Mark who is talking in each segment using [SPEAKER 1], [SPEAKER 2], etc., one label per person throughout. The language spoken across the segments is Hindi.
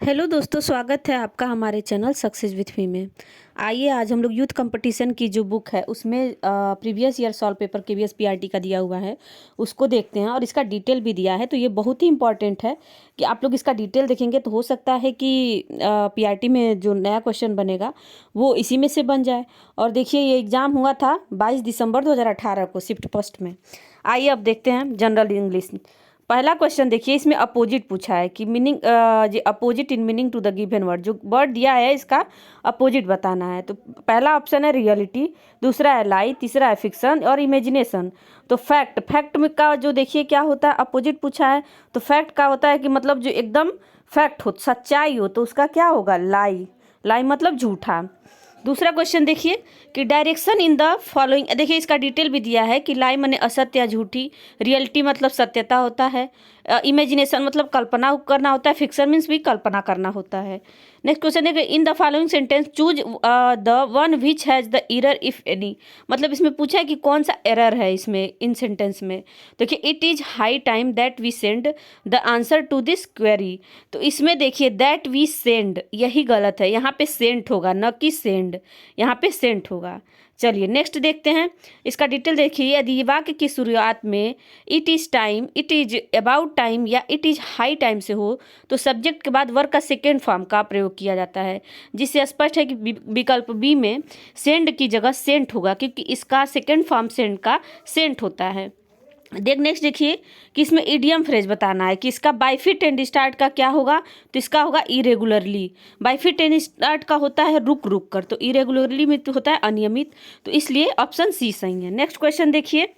[SPEAKER 1] हेलो दोस्तों, स्वागत है आपका हमारे चैनल सक्सेस विथ मी में। आइए आज हम लोग यूथ कंपटीशन की जो बुक है उसमें previous year solve paper KVS PRT का दिया हुआ है उसको देखते हैं। और इसका डिटेल भी दिया है, तो ये बहुत ही इंपॉर्टेंट है कि आप लोग इसका डिटेल देखेंगे तो हो सकता है कि पीआरटी में जो नया क्वेश्चन बनेगा वो इसी में से बन जाए। और देखिए, ये एग्ज़ाम हुआ था 22 दिसंबर 2018 को शिफ्ट फर्स्ट में। आइए अब देखते हैं जनरल इंग्लिश। पहला क्वेश्चन देखिए, इसमें अपोजिट पूछा है कि मीनिंग जो opposite in meaning to the given word, जो वर्ड दिया है इसका अपोजिट बताना है। तो पहला ऑप्शन है रियलिटी, दूसरा है लाई, तीसरा है फिक्शन और इमेजिनेशन। तो फैक्ट में का जो देखिए क्या होता है, अपोजिट पूछा है तो फैक्ट का होता है कि मतलब जो एकदम फैक्ट हो, सच्चाई हो, तो उसका क्या होगा, लाई। लाई मतलब झूठा। दूसरा क्वेश्चन देखिए कि डायरेक्शन इन द फॉलोइंग, देखिए इसका डिटेल भी दिया है कि लाई माने असत्य या झूठी, रियलिटी मतलब सत्यता होता है, इमेजिनेशन मतलब कल्पना करना होता है, फिक्शन मीन्स भी कल्पना करना होता है। नेक्स्ट क्वेश्चन है इन the following sentence choose the one which has the error if any, मतलब इसमें पूछा है कि कौन सा एरर है इसमें इन सेंटेंस में। देखिए it is high time that we send the answer to this query, तो इसमें देखिए दैट वी सेंड यही गलत है, यहाँ पे सेंट होगा न कि सेंड, यहाँ पे सेंट होगा। चलिए नेक्स्ट देखते हैं, इसका डिटेल देखिए। यदि वाक्य की शुरुआत में it is time, it is about time या इट इज़ हाई टाइम से हो तो सब्जेक्ट के बाद वर्ब का सेकेंड फॉर्म का प्रयोग किया जाता है, जिससे स्पष्ट है कि विकल्प बी में सेंड की जगह सेंट होगा, क्योंकि इसका सेकेंड फॉर्म सेंड का सेंट होता है। नेक्स्ट देखिए कि इसमें इडियम फ्रेज बताना है कि इसका बाय फिट एंड स्टार्ट का क्या होगा, तो इसका होगा irregularly. By fit and start का होता है रुक रुक कर, तो इरेगुलरली में तो होता है अनियमित, तो इसलिए ऑप्शन सी सही है। नेक्स्ट क्वेश्चन देखिए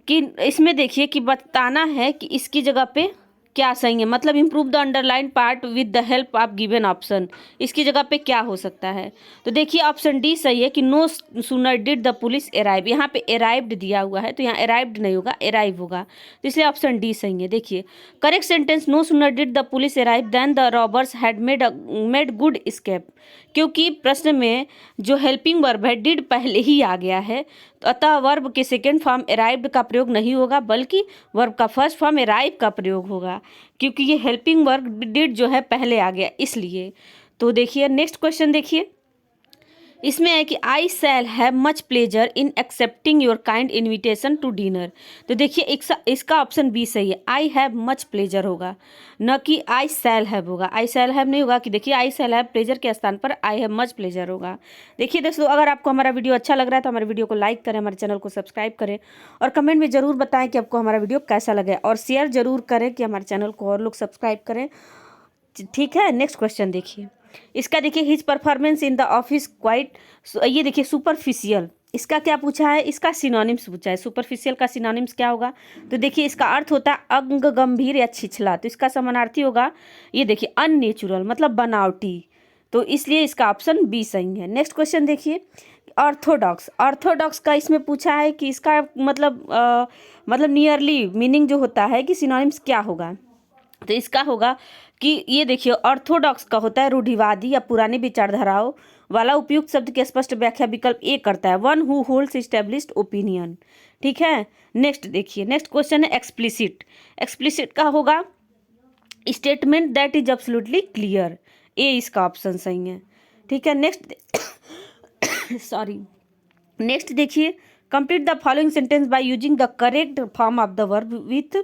[SPEAKER 1] कि इसमें देखिए कि बताना है कि इसकी जगह पे क्या सही है, मतलब improve the underline part with the help of given option, इसकी जगह पे क्या हो सकता है। तो देखिए ऑप्शन डी सही है कि no sooner did the police arrive, यहाँ पे अराइव्ड दिया हुआ है तो यहाँ अराइव्ड नहीं होगा, अराइव होगा, तो इसलिए ऑप्शन डी सही है। देखिए correct sentence no sooner did the police arrive then the robbers had made good escape, क्योंकि प्रश्न में जो हेल्पिंग वर्ब है डिड पहले ही आ गया है, तो अतः वर्ब के सेकेंड फॉर्म अराइव्ड का प्रयोग नहीं होगा, बल्कि वर्ब का फर्स्ट फॉर्म अराइव का प्रयोग होगा, क्योंकि ये हेल्पिंग वर्ब डिड जो है पहले आ गया इसलिए। तो देखिए नेक्स्ट क्वेश्चन देखिए, इसमें है कि I shall have much pleasure in accepting your kind invitation to dinner, तो देखिए इसका ऑप्शन बी सही है, आई हैव मच प्लेजर होगा, न कि आई शैल हैव होगा। आई शैल हैव नहीं होगा, कि देखिए आई शैल हैव प्लेजर के स्थान पर आई हैव मच प्लेजर होगा। देखिए दोस्तों, अगर आपको हमारा वीडियो अच्छा लग रहा है तो हमारे वीडियो को लाइक करें, हमारे चैनल को सब्सक्राइब करें और कमेंट में ज़रूर बताएं कि आपको हमारा वीडियो कैसा लगे, और शेयर ज़रूर करें कि हमारे चैनल को और लोग सब्सक्राइब करें। ठीक है, नेक्स्ट क्वेश्चन देखिए, इसका देखिए his performance in the office quite, ये देखिए सुपरफिशियल, इसका क्या पूछा है, इसका सिनोनिम्स पूछा है। सुपरफिशियल का सिनोनिम्स क्या होगा, तो देखिए इसका अर्थ होता है अंग गंभीर या छिछला, तो इसका समानार्थी होगा ये देखिए अननेचुरल मतलब बनावटी, तो इसलिए इसका ऑप्शन बी सही है। नेक्स्ट क्वेश्चन देखिए, ऑर्थोडॉक्स, ऑर्थोडॉक्स का इसमें पूछा है कि इसका मतलब नियरली मीनिंग जो होता है कि सिनोनिम्स क्या होगा, तो इसका होगा कि ये देखिए ऑर्थोडॉक्स का होता है रूढ़िवादी या पुरानी विचारधाराओं वाला, उपयुक्त शब्द की स्पष्ट व्याख्या विकल्प ए करता है, one who holds established opinion. ठीक है, नेक्स्ट देखिए, नेक्स्ट क्वेश्चन है एक्सप्लिसिट, एक्सप्लिसिट का होगा statement that is absolutely clear, A इसका ऑप्शन सही है। ठीक है, नेक्स्ट सॉरी, नेक्स्ट देखिए, complete the following sentence by using the correct form of the verb with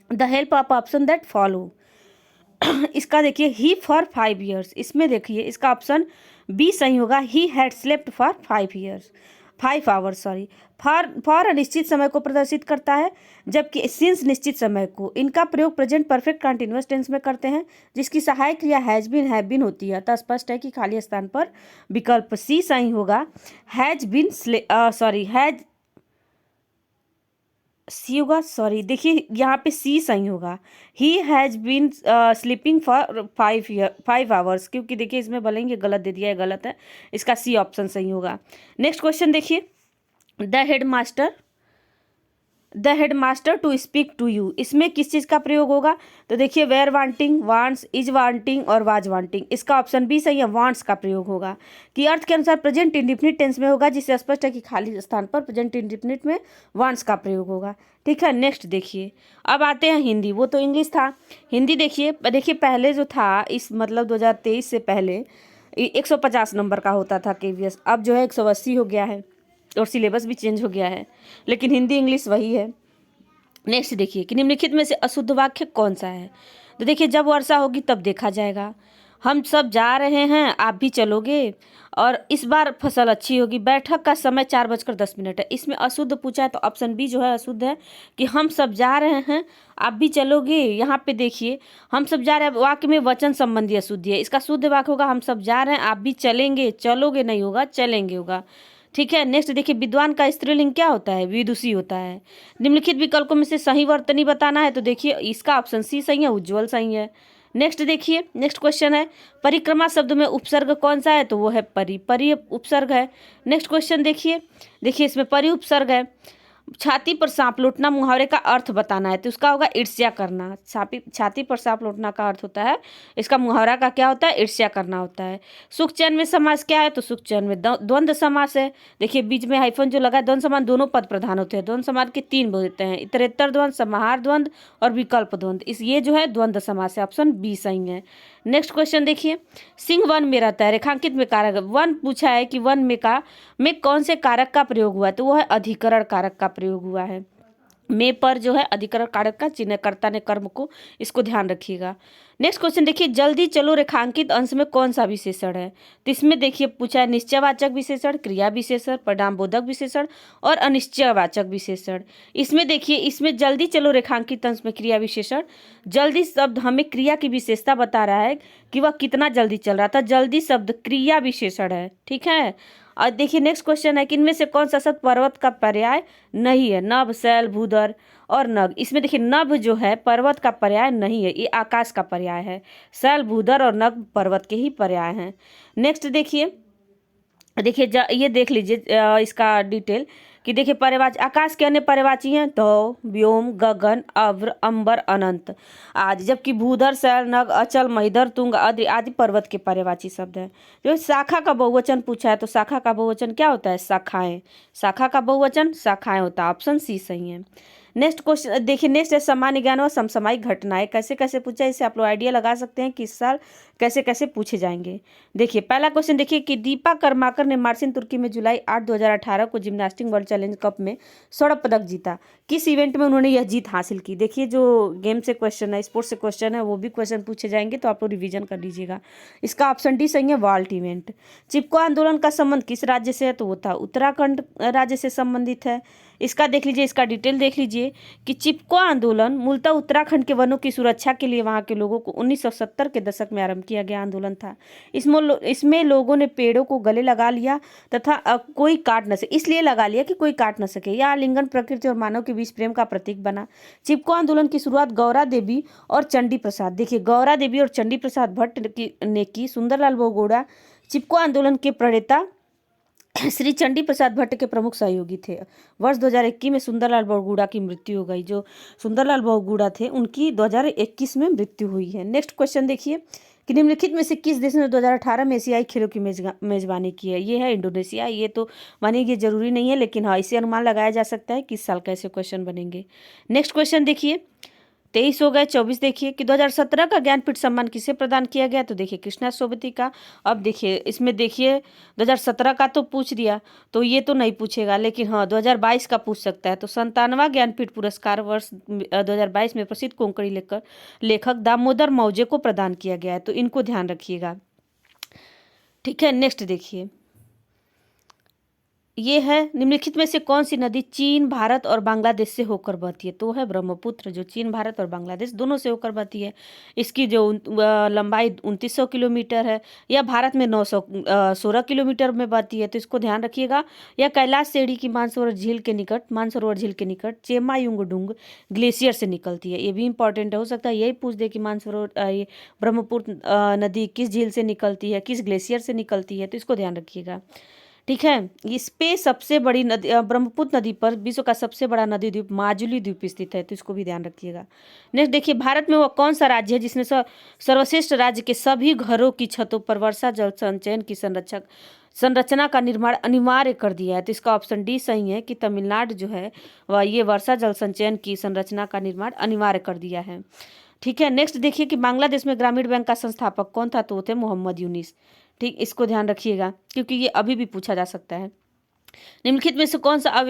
[SPEAKER 1] the help of option that follow. इसका देखिए ही फॉर 5 ईयर्स, इसमें देखिए इसका ऑप्शन बी सही होगा, he had slept for 5 hours sorry. For अनिश्चित समय को प्रदर्शित करता है, जबकि सिंस निश्चित समय को। इनका प्रयोग प्रेजेंट परफेक्ट कंटिन्यूअस टेंस में करते हैं, जिसकी सहायक क्रिया हैज बीन हैव बीन होती है, अतः स्पष्ट है कि खाली स्थान पर विकल्प सी सही होगा, हैज बीन हैज सी होगा, सॉरी देखिए यहाँ पे सी सही होगा, he has been sleeping for 5 hours, क्योंकि देखिए इसमें भले ही गलत दे दिया है, गलत है, इसका सी ऑप्शन सही होगा। नेक्स्ट क्वेश्चन देखिए, the head master the headmaster to speak to you, इसमें किस चीज़ का प्रयोग होगा? तो देखिए were wanting, wants, is wanting और वाज वांटिंग। इसका ऑप्शन बी सही है, वांट्स का प्रयोग होगा। कि अर्थ के अनुसार प्रेजेंट इंडिफिनिट टेंस में होगा, जिससे स्पष्ट है कि खाली स्थान पर प्रेजेंट इंडिफिनिट में वांट्स का प्रयोग होगा। ठीक है, नेक्स्ट देखिए, अब आते हैं हिंदी। वो तो इंग्लिश था, हिंदी देखिए। देखिए पहले जो था, इस मतलब 2023 से पहले 150 नंबर का होता था केवीएस, अब जो है 180 हो गया है और सिलेबस भी चेंज हो गया है, लेकिन हिंदी इंग्लिश वही है। नेक्स्ट देखिए कि निम्नलिखित में से अशुद्ध वाक्य कौन सा है? तो देखिए जब वर्षा होगी तब देखा जाएगा, हम सब जा रहे हैं आप भी चलोगे, और इस बार फसल अच्छी होगी, बैठक का समय 4:10 है। इसमें अशुद्ध पूछा है तो ऑप्शन बी जो है अशुद्ध है, कि हम सब जा रहे हैं आप भी चलोगे। यहाँ पे देखिए हम सब जा रहे हैं वाक्य में वचन संबंधी अशुद्धि है, इसका शुद्ध वाक्य होगा हम सब जा रहे हैं आप भी चलेंगे, चलोगे नहीं होगा, चलेंगे होगा। ठीक है, नेक्स्ट देखिए विद्वान का स्त्रीलिंग क्या होता है? विदुषी होता है। निम्नलिखित विकल्पों में से सही वर्तनी बताना है, तो देखिए इसका ऑप्शन सी सही है, उज्ज्वल सही है। नेक्स्ट देखिए, नेक्स्ट क्वेश्चन है परिक्रमा शब्द में उपसर्ग कौन सा है? तो वो है परि, परि उपसर्ग है। नेक्स्ट क्वेश्चन देखिए, देखिए इसमें परि उपसर्ग है। छाती पर सांप लौटना मुहावरे का अर्थ बताना है, तो उसका होगा ईर्ष्या करना। छाती पर सांप लौटना का अर्थ होता है, इसका मुहावरा का क्या होता है? ईर्ष्या करना होता है। सुख चैन में समास क्या है? तो सुख चैन में द्वंद्व समास है। देखिए बीच में हाइफन जो लगा है, द्वंद्व समास दोनों पद प्रधान होते हैं, द्वंद्व समास के 3 होते हैं, इतरेतर द्वंद्व, समाहार द्वंद्व और विकल्प द्वंद्व। इस ये जो है द्वंद्व समास है, ऑप्शन बी सही है। नेक्स्ट क्वेश्चन देखिए, सिंह वन में रहता है, रेखांकित में कारक वन पूछा है कि वन में कौन से कारक का प्रयोग हुआ है? तो वो है अधिकरण कारक का प्रयोग हुआ है। में पर जो है अधिकरण कारक का चिन्ह, कर्ता ने कर्म को, इसको ध्यान रखिएगा। नेक्स्ट क्वेश्चन देखिए, जल्दी चलो रेखांकित अंश में कौन सा विशेषण है? तो इसमें देखिए पूछा है निश्चयवाचक विशेषण, क्रिया विशेषण, परिणाम बोधक विशेषण और अनिश्चयवाचक विशेषण। इसमें देखिए, इसमें जल्दी चलो रेखांकित अंश में क्रिया विशेषण, जल्दी शब्द हमें क्रिया की विशेषता बता रहा है कि वह कितना जल्दी चल रहा था, जल्दी शब्द क्रिया विशेषण है। ठीक है, और देखिए नेक्स्ट क्वेश्चन है कि इनमें से कौन सा शब्द पर्वत का पर्याय नहीं है? नभ, शैल, भूधर और नग। इसमें देखिए नभ जो है पर्वत का पर्याय नहीं है, ये आकाश का पर्याय है। शैल, भूधर और नग पर्वत के ही पर्याय हैं। नेक्स्ट देखिए, देखिए ये देख लीजिए इसका डिटेल कि देखिए पर्यायवाची आकाश के अन्य पर्यायवाची हैं ध्रुव, व्योम, गगन, अव्र, अंबर, अनंत आदि, जबकि भूधर, शैल, नग, अचल, महिधर, तुंग आदि आदि पर्वत के पर्यायवाची शब्द हैं। जो शाखा का बहुवचन पूछा है, तो शाखा का बहुवचन क्या होता है? शाखाएं। शाखा का बहुवचन शाखाएं होता है, ऑप्शन सी सही है। नेक्स्ट क्वेश्चन देखिए, नेक्स्ट है सामान्य ज्ञान और समसामयिक घटनाएं कैसे कैसे पूछा है, इससे आप लोग आइडिया लगा सकते हैं कि इस साल कैसे कैसे पूछे जाएंगे। देखिए पहला क्वेश्चन देखिए कि दीपा कर्माकर ने मार्सिन तुर्की में जुलाई 8 2018 को जिम्नास्टिक वर्ल्ड चैलेंज कप में स्वर्ण पदक जीता, किस इवेंट में उन्होंने यह जीत हासिल की? देखिए जो गेम से क्वेश्चन है, स्पोर्ट्स से क्वेश्चन है, वो भी क्वेश्चन पूछे जाएंगे, तो आप लोग रिविजन कर लीजिएगा। इसका ऑप्शन डी सही है, वाल्ट इवेंट। चिपको आंदोलन का संबंध किस राज्य से है? तो वो था उत्तराखंड राज्य से संबंधित है। इसका देख लीजिए, इसका डिटेल देख लीजिए कि चिपको आंदोलन मूलतः उत्तराखंड के वनों की सुरक्षा के लिए वहां के लोगों को 1970 के दशक में आरंभ किया गया आंदोलन था। इसमें लोगों ने पेड़ों को गले लगा लिया तथा कोई काट न सके, इसलिए लगा लिया कि कोई काट न सके। यह आलिंगन प्रकृति और मानव के बीच प्रेम का प्रतीक बना। चिपको आंदोलन की शुरुआत गौरा देवी और चंडी प्रसाद, देखिए गौरा देवी और चंडी प्रसाद भट्ट ने की। सुंदरलाल बहुगुणा चिपको आंदोलन के प्रणेता श्री चंडी प्रसाद भट्ट के प्रमुख सहयोगी थे। वर्ष 2021 में सुंदरलाल बहुगुणा की मृत्यु हो गई। जो सुंदरलाल बहुगुणा थे उनकी 2021 में मृत्यु हुई है। नेक्स्ट क्वेश्चन देखिए कि निम्नलिखित में से किस देश ने 2018 में एशियाई खेलों की मेजबानी की है? ये है इंडोनेशिया। ये तो मानिए जरूरी नहीं है, लेकिन हाँ इसे अनुमान लगाया जा सकता है कि इस साल कैसे क्वेश्चन बनेंगे। नेक्स्ट क्वेश्चन देखिए 23 हो गए। 24 देखिए कि 2017 का ज्ञानपीठ सम्मान किसे प्रदान किया गया? तो देखिए कृष्णा सोबती का। अब देखिए इसमें देखिए 2017 का तो पूछ दिया, तो ये तो नहीं पूछेगा, लेकिन हाँ 2022 का पूछ सकता है। तो 97वां ज्ञानपीठ पुरस्कार वर्ष 2022 में प्रसिद्ध कोंकणी लेखक दामोदर मौजे को प्रदान किया गया है, तो इनको ध्यान रखिएगा। ठीक है, नेक्स्ट देखिए ये है निम्नलिखित में से कौन सी नदी चीन, भारत और बांग्लादेश से होकर बहती है? तो है ब्रह्मपुत्र, जो चीन, भारत और बांग्लादेश दोनों से होकर बहती है। इसकी जो लंबाई 2900 किलोमीटर है। यह भारत में 916 किलोमीटर में बहती है, तो इसको ध्यान रखिएगा। यह कैलाश सेड़ी की मानसरोवर झील के निकट चेमायुंगडुंग ग्लेशियर से निकलती है। ये भी इंपॉर्टेंट हो सकता है यही पूछ दे कि मानसरोवर ये ब्रह्मपुत्र नदी किस झील से निकलती है, किस ग्लेशियर से निकलती है, तो इसको ध्यान रखिएगा। ठीक है। इस पे सबसे बड़ी नदी ब्रह्मपुत्र नदी पर विश्व का सबसे बड़ा नदी द्वीप माजुली द्वीप स्थित है, तो इसको भी ध्यान रखिएगा। नेक्स्ट देखिए, भारत में वो कौन सा राज्य है जिसने सर्वश्रेष्ठ राज्य के सभी घरों की छतों पर वर्षा जल संचयन की संरचना का निर्माण अनिवार्य कर दिया है? तो इसका ऑप्शन डी सही है कि तमिलनाडु जो है वह ये वर्षा जल संचयन की संरचना का निर्माण अनिवार्य कर दिया है। ठीक है। नेक्स्ट देखिए कि बांग्लादेश में ग्रामीण बैंक का संस्थापक कौन था? तो वो थे मोहम्मद यूनिस। ठीक, इसको ध्यान रखिएगा क्योंकि ये अभी भी पूछा जा सकता है। निम्नलिखित में से कौन सा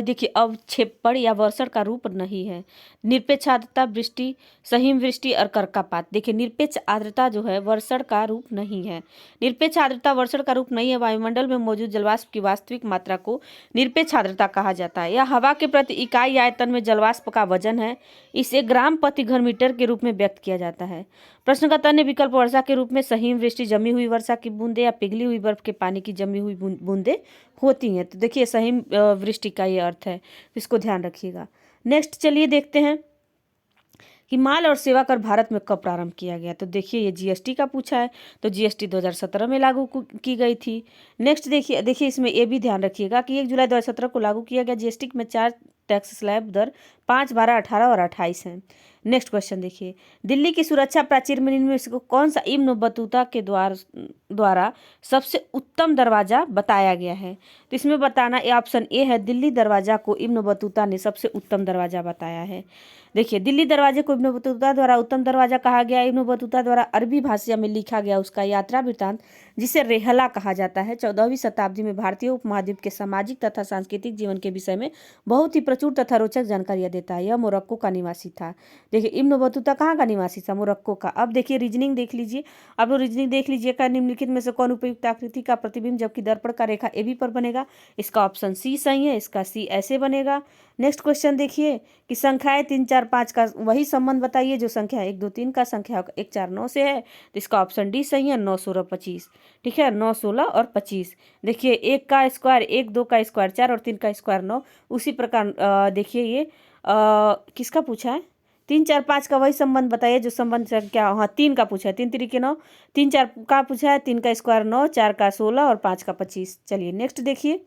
[SPEAKER 1] देखिए अवक्षेपण या वर्षण का रूप नहीं है? निरपेक्ष आर्द्रता, वृष्टि, सहिम वृष्टि और कर्कापात। देखिए निरपेक्ष आर्द्रता जो है वर्षण का रूप नहीं है। निरपेक्ष आर्द्रता वर्षण का रूप नहीं है। वायुमंडल में मौजूद जलवाष्प की वास्तविक मात्रा को निरपेक्ष आर्द्रता कहा जाता है। यह हवा के प्रति इकाई आयतन में जलवाष्प का वजन है। इसे ग्राम प्रति घन मीटर के रूप में व्यक्त किया जाता है। प्रश्न का अन्य विकल्प वर्षा के रूप में सहिम वृष्टि, जमी हुई वर्षा की बूंदे या पिघली हुई बर्फ के पानी की जमी हुई बूंदे होती हैं। तो देखिए सहिम वृष्टि का ये अर्थ है, तो इसको ध्यान रखिएगा। नेक्स्ट चलिए देखते हैं कि माल और सेवा कर भारत में कब प्रारंभ किया गया? तो देखिए ये जीएसटी का पूछा है, तो जीएसटी 2017 में लागू की गई थी। नेक्स्ट देखिए इसमें ये भी ध्यान रखिएगा कि 1 जुलाई 2017 को लागू किया गया। जीएसटी में 4 टैक्स स्लैब दर 5, 12, 18 और 28 हैं। नेक्स्ट क्वेश्चन देखिए, दिल्ली की सुरक्षा प्राचीर में इनमें से कौन सा इब्न बतूता के द्वारा सबसे उत्तम दरवाजा बताया गया है? तो इसमें बताना ये ऑप्शन ए है, दिल्ली दरवाजा को इब्न बतूता ने सबसे उत्तम दरवाजा बताया है। देखिए दिल्ली दरवाजे को इब्न बतूता द्वारा उत्तम दरवाजा कहा गया। इब्न बतूता द्वारा अरबी भाषा में लिखा गया उसका यात्रा वृत्तांत, जिसे रेहला कहा जाता है, 14वीं शताब्दी में भारतीय उपमहाद्वीप के सामाजिक तथा सांस्कृतिक जीवन के विषय में बहुत ही प्रचुर तथा रोचक जानकारियां देता है। यह मोरक्को का निवासी था। देखिए इब्न बतूता कहाँ का निवासी था? मोरक्को का। अब देखिए रीजनिंग देख लीजिए, आप लोग रीजनिंग देख लीजिएगा। निम्नलिखित में से कौन उपयुक्त आकृति का प्रतिबिंब जबकि दर्पण का रेखा ए बी पर बनेगा? इसका ऑप्शन सी सही है, इसका सी ऐसे बनेगा। नेक्स्ट क्वेश्चन देखिए कि संख्याएं 3, 4, 5 का वही संबंध बताइए जो संख्या 1, 2, 3 का संख्या 1, 4, 9 से है। तो इसका ऑप्शन डी सही है, 9, 16, 25। ठीक है, 9, 16 और 25। देखिए 1 का स्क्वायर 1, 2 का स्क्वायर 4 और 3 का स्क्वायर 9। उसी प्रकार देखिए ये किसका पूछा है? 3, 4, 5 का वही संबंध बताइए जो संबंध संख्या, हाँ 3 का पूछा है, 3 3 9। 3, 4 का पूछा है, 3 का स्क्वायर 9, 4 का 16 और 5 का 25। चलिए नेक्स्ट देखिए,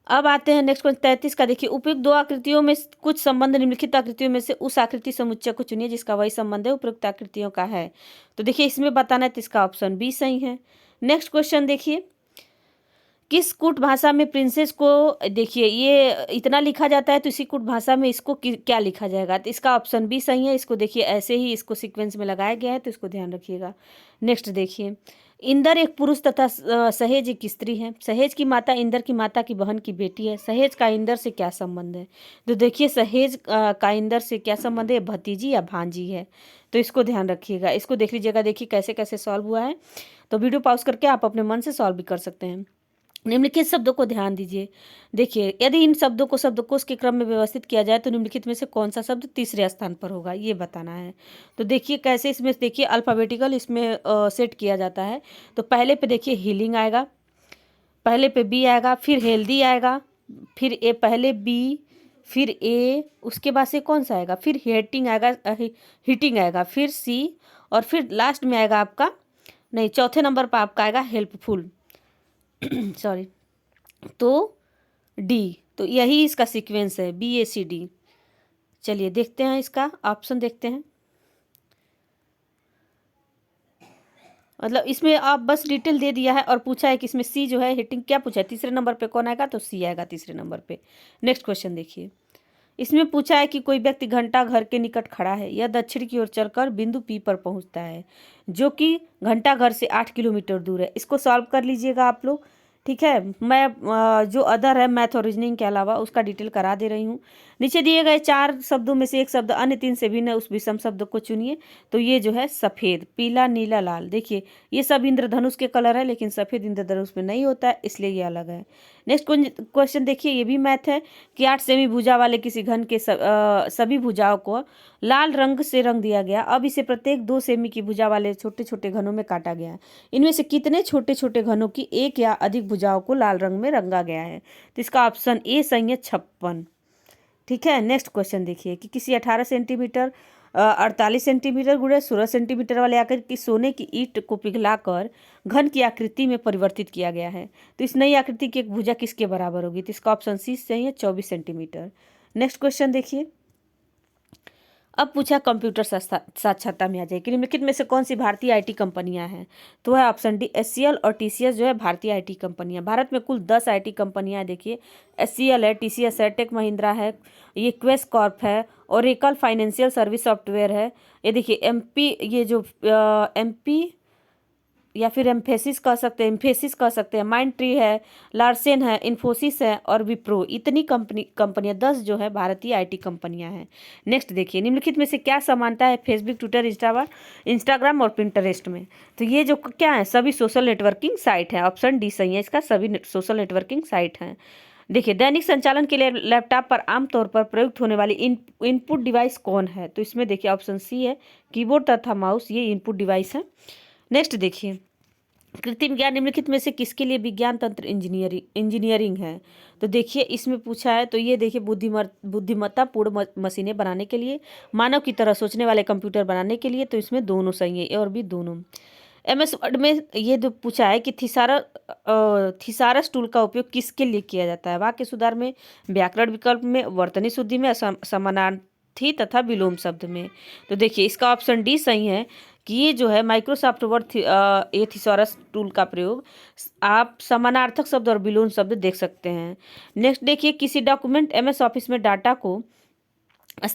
[SPEAKER 1] अब आते हैं नेक्स्ट क्वेश्चन 33 का। देखिए उपयुक्त दो आकृतियों में कुछ संबंध निम्नलिखित आकृतियों में से उस आकृति समुच्चय को चुनिए जिसका वही संबंध है उपयुक्त आकृतियों का है। तो देखिए इसमें बताना है, तो इसका ऑप्शन बी सही है। नेक्स्ट क्वेश्चन देखिए, किस कूट भाषा में प्रिंसेस को, देखिए ये इतना लिखा जाता है तो इसी कूट भाषा में इसको क्या लिखा जाएगा? तो इसका ऑप्शन बी सही है। इसको देखिए ऐसे ही इसको सीक्वेंस में लगाया गया है, तो इसको ध्यान रखिएगा। नेक्स्ट देखिए, इंदर एक पुरुष तथा सहेज एक स्त्री है। सहेज की माता इंदर की माता की बहन की बेटी है। सहेज का इंदर से क्या संबंध है? तो देखिए सहेज का इंदर से क्या संबंध है? भतीजी या भांजी है। तो इसको ध्यान रखिएगा, इसको देख लीजिएगा। देखिए कैसे कैसे सॉल्व हुआ है, तो वीडियो पॉज करके आप अपने मन से सॉल्व भी कर सकते हैं। निम्नलिखित शब्दों को ध्यान दीजिए। देखिए यदि इन शब्दों को शब्दकोश के क्रम में व्यवस्थित किया जाए तो निम्नलिखित में से कौन सा शब्द तीसरे स्थान पर होगा, ये बताना है। तो देखिए कैसे, इसमें देखिए अल्फ़ाबेटिकल इसमें सेट किया जाता है। तो पहले पे देखिए हीलिंग आएगा, पहले पे बी आएगा, फिर हेल्दी आएगा, फिर ए, पहले बी, फिर ए, उसके बाद से कौन सा आएगा? फिर हीटिंग आएगा, हीटिंग आएगा, फिर सी, और फिर लास्ट में आएगा आपका, नहीं चौथे नंबर पर आपका आएगा हेल्पफुल सॉरी, तो डी। तो यही इसका सीक्वेंस है, BACD। चलिए देखते हैं इसका ऑप्शन, देखते हैं। मतलब इसमें आप बस डिटेल दे दिया है और पूछा है कि इसमें सी जो है हिटिंग, क्या पूछा है? तीसरे नंबर पे कौन आएगा? तो सी आएगा तीसरे नंबर पे। नेक्स्ट क्वेश्चन देखिए, इसमें पूछा है कि कोई व्यक्ति घंटा घर के निकट खड़ा है। यह दक्षिण की ओर चलकर बिंदु पी पर पहुंचता है जो कि घंटा घर से 8 किलोमीटर दूर है। इसको सॉल्व कर लीजिएगा आप लोग। ठीक है, मैं जो अदर है मैथ और रीजनिंग के अलावा उसका डिटेल करा दे रही हूँ। नीचे दिए गए 4 शब्दों में से एक शब्द अन्य 3 से भिन्न उस विषम शब्द को चुनिए। तो ये जो है सफ़ेद, पीला, नीला, लाल। देखिए ये सब इंद्रधनुष के कलर है, लेकिन सफ़ेद इंद्रधनुष में नहीं होता है, इसलिए ये अलग है। नेक्स्ट क्वेश्चन देखिए, ये भी मैथ है कि 8 सेमी भुजा वाले किसी घन के सभी भुजाओं को लाल रंग से रंग दिया गया। अब इसे प्रत्येक 2 सेमी की भुजा वाले छोटे छोटे घनों में काटा गया है। इनमें से कितने छोटे छोटे घनों की एक या अधिक भुजाओं को लाल रंग में रंगा गया है? तो इसका ऑप्शन ए सही है, 56। ठीक है, नेक्स्ट क्वेश्चन देखिए कि किसी 18 सेंटीमीटर 48 सेंटीमीटर गुणे 16 सेंटीमीटर वाले आकार की सोने की ईंट को पिघलाकर घन की आकृति में परिवर्तित किया गया है। तो इस नई आकृति की एक भुजा किसके बराबर होगी? तो इसका ऑप्शन सी सही है, 24 सेंटीमीटर। नेक्स्ट क्वेश्चन देखिए, अब पूछा कंप्यूटर साक्षरता में आ जाएगी, निम्नलिखित में से कौन सी भारतीय आईटी कंपनियां हैं? तो है ऑप्शन डी एचसीएल और टीसीएस जो है भारतीय आईटी कंपनियां। भारत में कुल 10 आईटी कंपनियां हैं। देखिए एचसीएल है, टीसीएस है, टेक महिंद्रा है, ये क्वेस्ट कॉर्प है, ओरेकल फाइनेंशियल सर्विस सॉफ्टवेयर है, ये देखिए एमपी, ये जो एमपी या फिर एम्फेसिस कह सकते हैं, माइंड ट्री है, लार्सेन है, इन्फोसिस है और विप्रो। इतनी कंपनियां 10 जो है भारतीय आईटी कंपनियां हैं। नेक्स्ट देखिए, निम्नलिखित में से क्या समानता है फेसबुक, ट्विटर, इंस्टाग्राम और पिंटरेस्ट में? तो ये जो क्या है, सभी सोशल नेटवर्किंग साइट है। ऑप्शन डी सही है इसका, सभी सोशल नेटवर्किंग साइट हैं। देखिए दैनिक संचालन के लिए लैपटॉप पर आमतौर पर प्रयुक्त होने वाली इनपुट डिवाइस कौन है? तो इसमें देखिए ऑप्शन सी है, कीबोर्ड तथा माउस, ये इनपुट डिवाइस है। नेक्स्ट देखिए, कृत्रिम ज्ञान निम्नलिखित में से किसके लिए विज्ञान तंत्र इंजीनियरिंग है? तो देखिए इसमें पूछा है, तो ये देखिए बुद्धिमत्ता पूर्ण मशीनें बनाने के लिए, मानव की तरह सोचने वाले कंप्यूटर बनाने के लिए। तो इसमें दोनों सही है, ए और बी दोनों। एमएस वर्ड में ये जो पूछा है कि थिसारस टूल का उपयोग किसके लिए किया जाता है? वाक्य सुधार में, व्याकरण विकल्प में, वर्तनी शुद्धि में, समानार्थी तथा विलोम शब्द में। तो देखिए इसका ऑप्शन डी सही है कि ये जो है माइक्रोसॉफ्ट वर्ड ये थिसॉरस टूल का प्रयोग आप समानार्थक शब्द और विलोम शब्द देख सकते हैं। नेक्स्ट देखिए, किसी डॉक्यूमेंट एमएस ऑफिस में डाटा को एक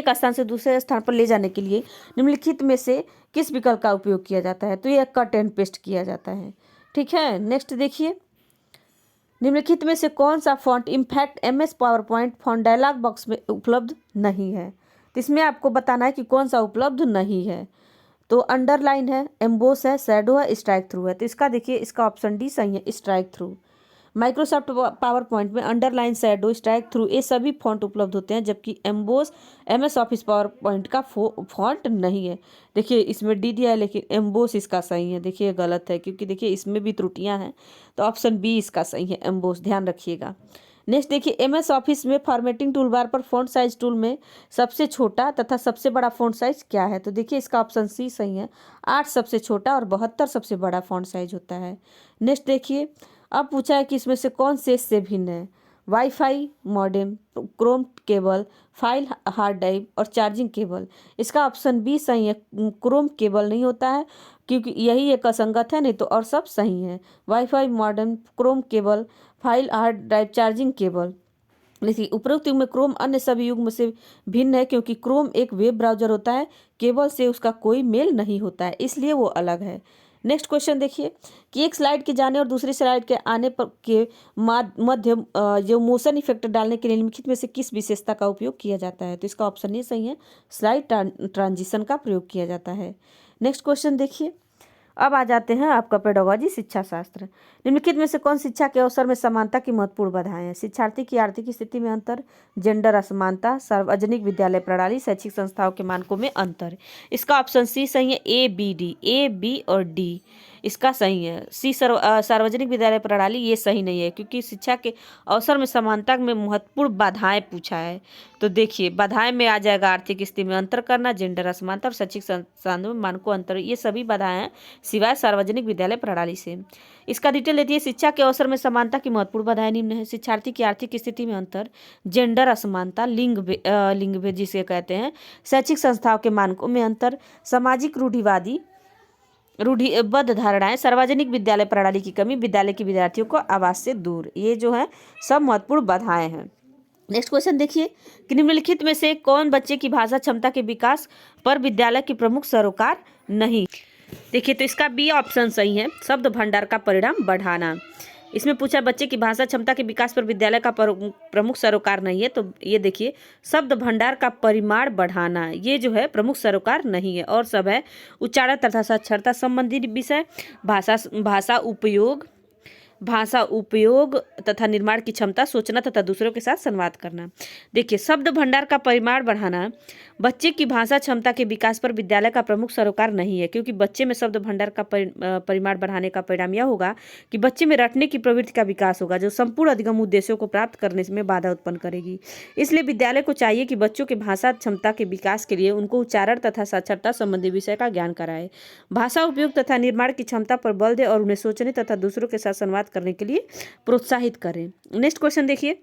[SPEAKER 1] स्थान से दूसरे स्थान पर ले जाने के लिए निम्नलिखित में से किस विकल्प का उपयोग किया जाता है? तो यह कट एंड पेस्ट किया जाता है। ठीक है, नेक्स्ट देखिए, निम्नलिखित में से कौन सा font Impact MS PowerPoint font dialog box में उपलब्ध नहीं है? तो इसमें आपको बताना है कि कौन सा उपलब्ध नहीं है। तो अंडरलाइन है, एम्बोस है, शैडो है, स्ट्राइक थ्रू है। तो इसका देखिए इसका ऑप्शन डी सही है, strike through. Microsoft power point में अंडरलाइन, शैडो, स्ट्राइक थ्रू ये सभी फॉन्ट उपलब्ध होते हैं, जबकि emboss MS office power point का फॉन्ट नहीं है। देखिए इसमें डी दिया है लेकिन एम्बोस इसका सही है। देखिए गलत है क्योंकि देखिए इसमें भी त्रुटियां हैं। तो ऑप्शन बी इसका सही है, एम्बोस, ध्यान रखिएगा। नेक्स्ट देखिए, एमएस ऑफिस में फॉर्मेटिंग टूलबार पर फॉन्ट साइज टूल में सबसे छोटा तथा सबसे बड़ा फॉन्ट साइज क्या है? तो देखिए इसका ऑप्शन सी सही है, 8 सबसे छोटा और 72 सबसे बड़ा फॉन्ट साइज होता है। नेक्स्ट देखिए, अब पूछा है कि इसमें से कौन से भिन्न है? Wifi modem, Chrome cable, file hard drive और चार्जिंग केबल। इसका ऑप्शन बी सही है, क्रोम केबल नहीं होता है क्योंकि यही एक असंगत है, नहीं तो और सब सही है। Wifi modem, Chrome cable, file hard drive, charging cable. देखिए उपरोक्त युग में क्रोम अन्य सभी युग में से भिन्न है क्योंकि क्रोम एक वेब ब्राउजर होता है, केबल से उसका कोई मेल नहीं होता है, इसलिए वो अलग है। नेक्स्ट क्वेश्चन देखिए कि एक स्लाइड के जाने और दूसरी स्लाइड के आने पर के मध्य जो मोशन इफेक्ट डालने के लिए निम्नलिखित में से किस विशेषता का उपयोग किया जाता है? तो इसका ऑप्शन ये सही है, स्लाइड ट्रांजिशन का प्रयोग किया जाता है। नेक्स्ट क्वेश्चन देखिए, अब आ जाते हैं आपका पेडागोजी शिक्षा शास्त्र। निम्नलिखित में से कौन शिक्षा के अवसर में समानता की महत्वपूर्ण बाधाएं हैं? शिक्षार्थी की आर्थिक स्थिति में अंतर, जेंडर असमानता, सार्वजनिक विद्यालय प्रणाली, शैक्षिक संस्थाओं के मानकों में अंतर। इसका ऑप्शन सी सही है, ए बी और डी इसका सही है। सी सार्वजनिक विद्यालय प्रणाली ये सही नहीं है क्योंकि शिक्षा के अवसर में समानता में महत्वपूर्ण बाधाएं पूछा है। तो देखिए बाधाएं में आ जाएगा आर्थिक स्थिति में अंतर करना, जेंडर असमानता और शैक्षिक संस्थानों में मानकों अंतर, ये सभी बाधाएं हैं सिवाय सार्वजनिक विद्यालय प्रणाली से। इसका डिटेल लेती है, शिक्षा के अवसर में समानता की महत्वपूर्ण बाधाएं निम्न है। शिक्षार्थी की आर्थिक स्थिति में अंतर, जेंडर असमानता, लिंग भेद जिसे कहते हैं, शैक्षिक संस्थाओं के मानकों में अंतर, सामाजिक रूढ़िबद्ध धारणाएं, सार्वजनिक विद्यालय प्रणाली की कमी, विद्यालय के विद्यार्थियों को आवास से दूर, ये जो है सब महत्वपूर्ण बाधाएं हैं। नेक्स्ट क्वेश्चन देखिए कि निम्नलिखित में से कौन बच्चे की भाषा क्षमता के विकास पर विद्यालय की प्रमुख सरोकार नहीं? देखिए तो इसका बी ऑप्शन सही है, शब्द भंडार का परिणाम बढ़ाना। इसमें पूछा बच्चे की भाषा क्षमता के विकास पर विद्यालय का प्रमुख सरोकार नहीं है, तो ये देखिए शब्द भंडार का परिमाण बढ़ाना, ये जो है प्रमुख सरोकार नहीं है, और सब है उच्चारण तथा साक्षरता संबंधी विषय, भाषा उपयोग, भाषा उपयोग तथा निर्माण की क्षमता, सोचना तथा दूसरों के साथ संवाद करना। देखिए, शब्द भंडार का परिमाण बढ़ाना बच्चे की भाषा क्षमता के विकास पर विद्यालय का प्रमुख सरोकार नहीं है, क्योंकि बच्चे में शब्द भंडार का परिमाण बढ़ाने का परिणाम यह होगा कि बच्चे में रटने की प्रवृत्ति का विकास होगा, जो संपूर्ण अधिगम उद्देश्यों को प्राप्त करने में बाधा उत्पन्न करेगी। इसलिए विद्यालय को चाहिए कि बच्चों के भाषा क्षमता के विकास के लिए उनको उच्चारण तथा साक्षरता संबंधी विषय का ज्ञान कराए, भाषा उपयोग तथा निर्माण की क्षमता पर बल दे और उन्हें सोचने तथा दूसरों के साथ संवाद करने के लिए प्रोत्साहित करें। नेक्स्ट क्वेश्चन देखिए